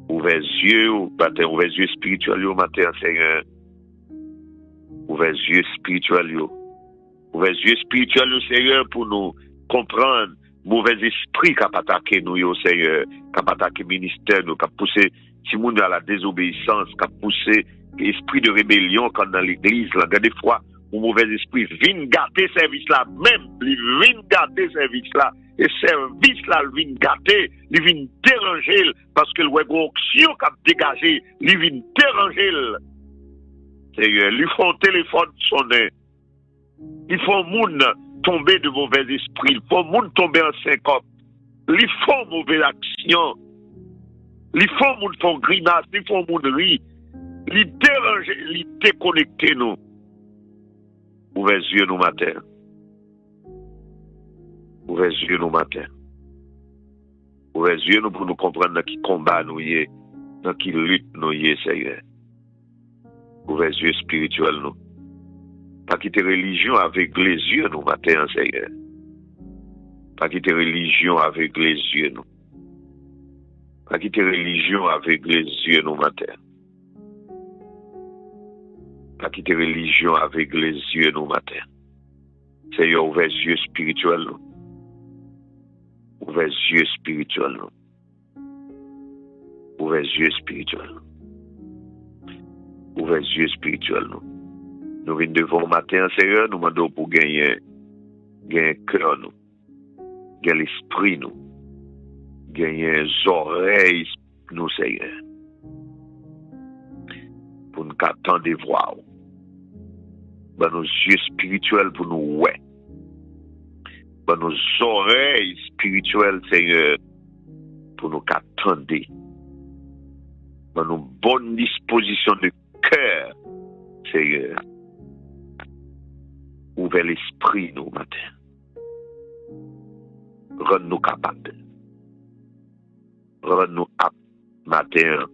[SPEAKER 1] Ouvrez les yeux au matin. Ouvrez les yeux spirituels au matin, Seigneur. Ouvrez les yeux spirituels. Ouvrez les yeux spirituels, Seigneur, pour nous comprendre. Mauvais esprit qui a attaqué nous, Seigneur. Qui a attaqué le ministère, qui a poussé Timoun à la désobéissance, qui a poussé l'esprit de rébellion quand dans l'église. Là, des fois, un mauvais esprit vient gâter service là, même, il vient gâter service là. Et service là, il vient gâter, il vient déranger, parce que le action qui a dégagé, il vient déranger. Seigneur, lui font téléphone sonner. Il faut moun tomber de mauvais esprit. Il faut moun tomber en syncope. Il faut mauvaise action. Il faut moun font grimace. Il faut moun rire. Il déranger, il déconnecter nous. Ouvrez les yeux nous matin. Ouvrez les yeux nous matin. Ouvrez les yeux nous pour nous comprendre dans qui combat nous y est, dans qui lutte nous y est, Seigneur. Ouvrez les yeux spirituels nous. Pas quitter religion avec les yeux nous matin, Seigneur. Pas quitter religion avec les yeux nous. Pas quitter religion avec les yeux nous matin. Pas quitter religion avec les yeux nous matin. Seigneur, ouvre les yeux spirituels nous. Ouvre les yeux spirituels nous. Ouvre les yeux spirituels nous. Ouvre les yeux spirituels nous. Nous venons devant matin, Seigneur, nous demandons pour gagner cœur nous. Gagner l'esprit nous. Gagner les oreilles nous, Seigneur. Pour nous attendre des voix. Dans nos yeux spirituels pour nous ouais. Dans nos oreilles spirituelles, Seigneur, pour nous attendre. Dans nos bonnes dispositions de cœur, Seigneur. Ouvre l'esprit nous matin. Rends-nous capables. Rends-nous aptes matin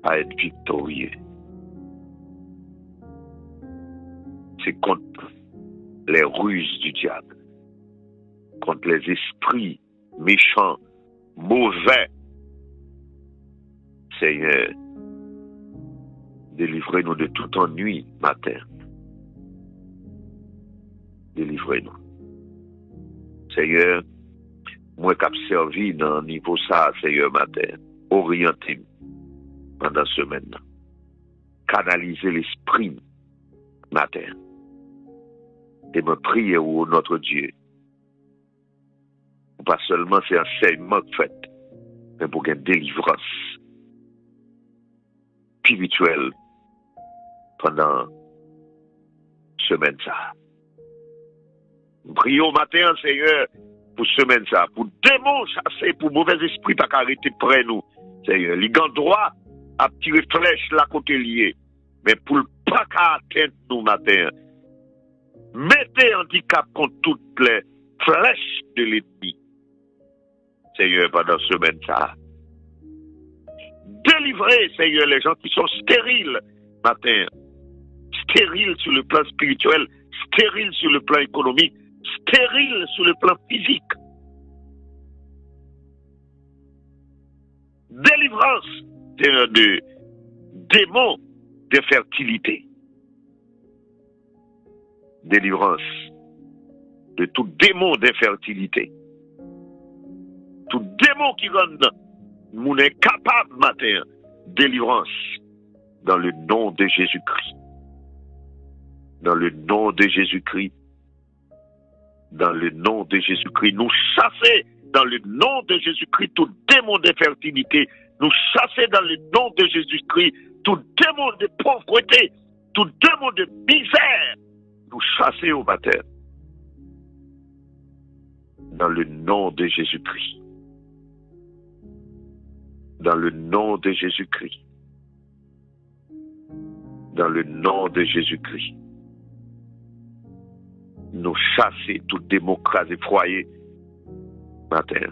[SPEAKER 1] à être victorieux. C'est contre les ruses du diable, contre les esprits méchants, mauvais. Seigneur, délivrez-nous de tout ennui matin. Délivrez-nous. Seigneur, moi qui ai servi dans le niveau ça, Seigneur, matin, orientez pendant ce semaine. Canaliser l'esprit matin. Et me prier au notre Dieu. Pas seulement c'est un enseignement fait, mais pour une délivrance spirituelle pendant semaine ça. Prions matin, Seigneur, pour semaine ça, pour démons chasser, pour mauvais esprit pas arrêter près nous, Seigneur. Les gants droits à tirer flèche là côté lié, mais pour le pas atteindre nous matin. Mettez handicap contre toutes les flèches de l'ennemi. Seigneur, pendant ce semaine ça. Délivrez, Seigneur, les gens qui sont stériles matin. Stériles sur le plan spirituel, stériles sur le plan économique, stériles sur le plan physique. Délivrance, Seigneur, de démons de fertilité. Délivrance de tout démon d'infertilité. Tout démon qui rend mon incapable matin, délivrance, dans le nom de Jésus-Christ. Dans le nom de Jésus-Christ. Dans le nom de Jésus-Christ. Nous chasser dans le nom de Jésus-Christ tout démon d'infertilité. Nous chasser dans le nom de Jésus-Christ tout démon de pauvreté, tout démon de misère. Nous chasser au matin. Dans le nom de Jésus-Christ. Dans le nom de Jésus-Christ. Dans le nom de Jésus-Christ. Nous chasser tout démon crasé foyer matin.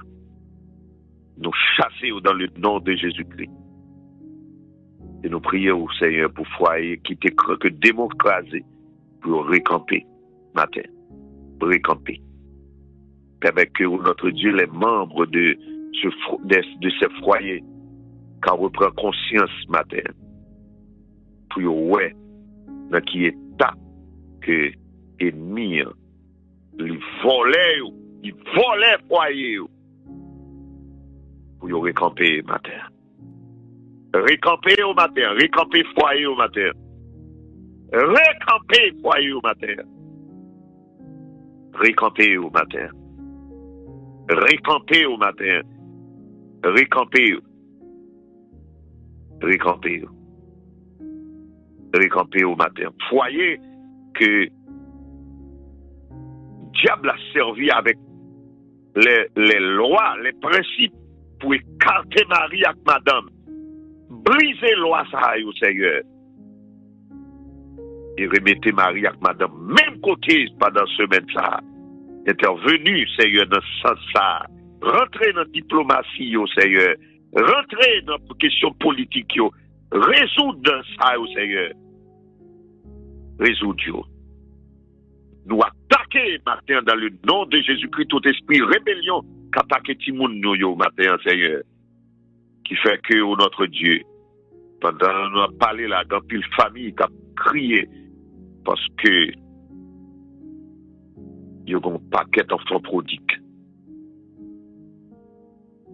[SPEAKER 1] Nous chasser dans le nom de Jésus-Christ. Et nous prions au Seigneur pour foyer qui que démon crasé pour récamper matin. Récamper. Permet que notre Dieu, les membres de ce foyer, quand on reprend conscience matin, pour ouais, dans qui état que ennemi, il volait foyer, pour y récamper matin. Récamper au matin, récamper foyer au matin. Récamper foyer au matin. Récamper au matin. Récamper au matin. Récamper. Récamper. Récamper au matin. Foyer que diable a servi avec les lois, les principes pour écarter Marie avec madame. Briser loi ça au Seigneur. Et remettez Marie avec madame. Même côté pendant semaine ça. Intervenu, Seigneur, dans ce sens-là. Rentrez dans la diplomatie, au Seigneur. Rentrez dans la question politique, yo. Résoudre ça, au Seigneur. Résoudre. Nous attaquer matin dans le nom de Jésus-Christ tout esprit rébellion qu'attaque Timoun nous, yo, matin, Seigneur. Qui fait que, oh, notre Dieu, pendant nous avons parlé là, dans une famille qui a crié, parce que il y a un paquet d'enfants prodigues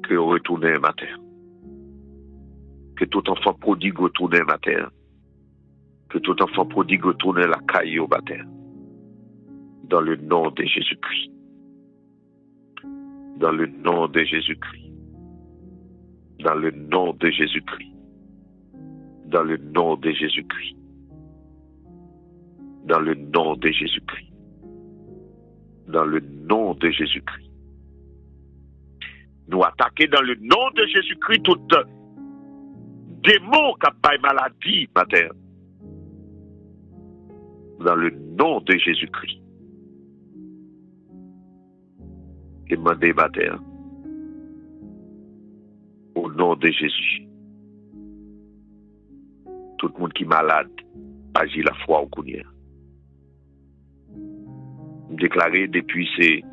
[SPEAKER 1] que retourner matin. Que tout enfant prodigue retourne matin. Que tout enfant prodigue retourne la caille au matin. Dans le nom de Jésus-Christ. Dans le nom de Jésus-Christ. Dans le nom de Jésus-Christ. Dans le nom de Jésus-Christ. Dans le nom de Jésus-Christ. Dans le nom de Jésus-Christ. Nous attaquer dans le nom de Jésus-Christ tout démon qui a maladie, matin. Dans le nom de Jésus-Christ. Et demandez matin. Au nom de Jésus. Tout le monde qui est malade, agit la foi au Kounia. Déclaré depuis ces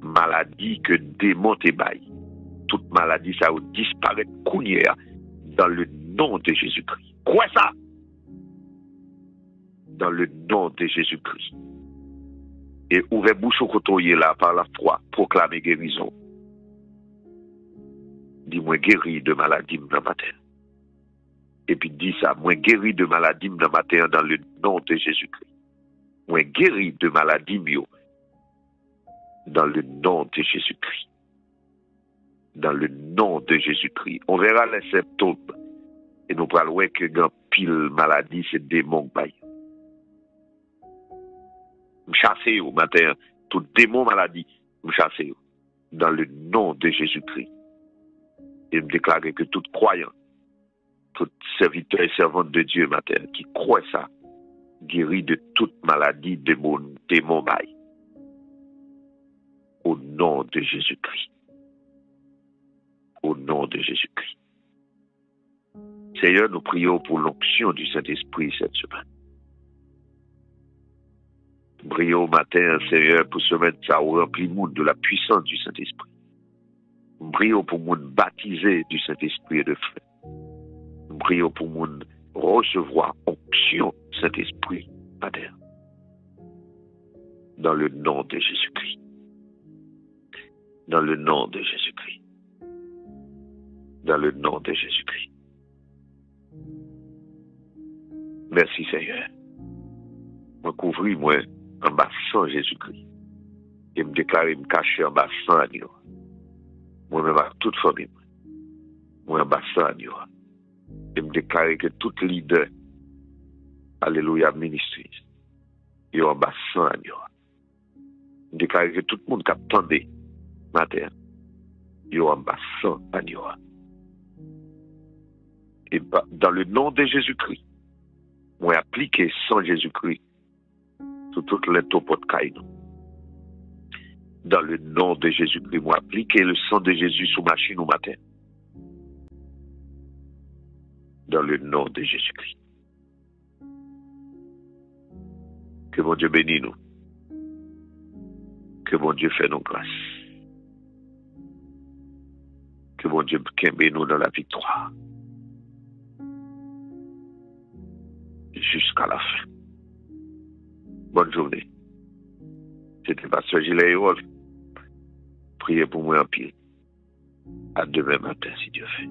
[SPEAKER 1] maladies que démon te baille. Toute maladie, ça va disparaître Kounia dans le nom de Jésus-Christ. Quoi ça? Dans le nom de Jésus-Christ. Et ouvrez bouche au côté là par la foi, proclamez guérison. Dis-moi guéri de maladie dans matin. Et puis dis ça, moi guéri de maladie dans matin dans le nom de Jésus-Christ. Moi guéri de maladie mio dans le nom de Jésus-Christ. Dans le nom de Jésus-Christ. On verra les symptômes et nous parlerons que dans pile maladie c'est démon bail. Chasser au matin tout démon maladie, chasser dans le nom de Jésus-Christ. Et me déclarer que tout croyant, tout serviteur et servante de Dieu matin qui croit ça, guéri de toute maladie, démon bail. Au nom de Jésus-Christ. Au nom de Jésus-Christ. Seigneur, nous prions pour l'onction du Saint-Esprit cette semaine. Nous prions au matin, Seigneur, pour semaine, ça remplit le monde de la puissance du Saint-Esprit. Nous prions pour le monde baptisé du Saint-Esprit et de feu. Nous prions pour le monde recevoir onction Saint-Esprit, Matin. Dans le nom de Jésus-Christ. Dans le nom de Jésus-Christ. Dans le nom de Jésus-Christ. Merci Seigneur. Me couvrir moi en bas sang Jésus-Christ. Et me déclarer me cacher en bas sang agneau. Moi-même à toute famille. Moi en bas sang agneau. Et me déclarer que tout leader, alléluia, ministries, et en bas sang agneau. Me déclarer que tout le monde qui attendait matin, et en bas sang agneau. Et dans le nom de Jésus-Christ, moi appliquer sans Jésus-Christ sur toutes les topos de Caïno. Dans le nom de Jésus-Christ, moi appliquer le sang de Jésus sur machine au matin. Dans le nom de Jésus-Christ. Que mon Dieu bénisse nous. Que mon Dieu fait nos grâces. Que mon Dieu bénisse nous dans la victoire. Jusqu'à la fin. Bonne journée. C'était Pasteur Gilles Hérol. Priez pour moi en pied. À demain matin, si Dieu fait.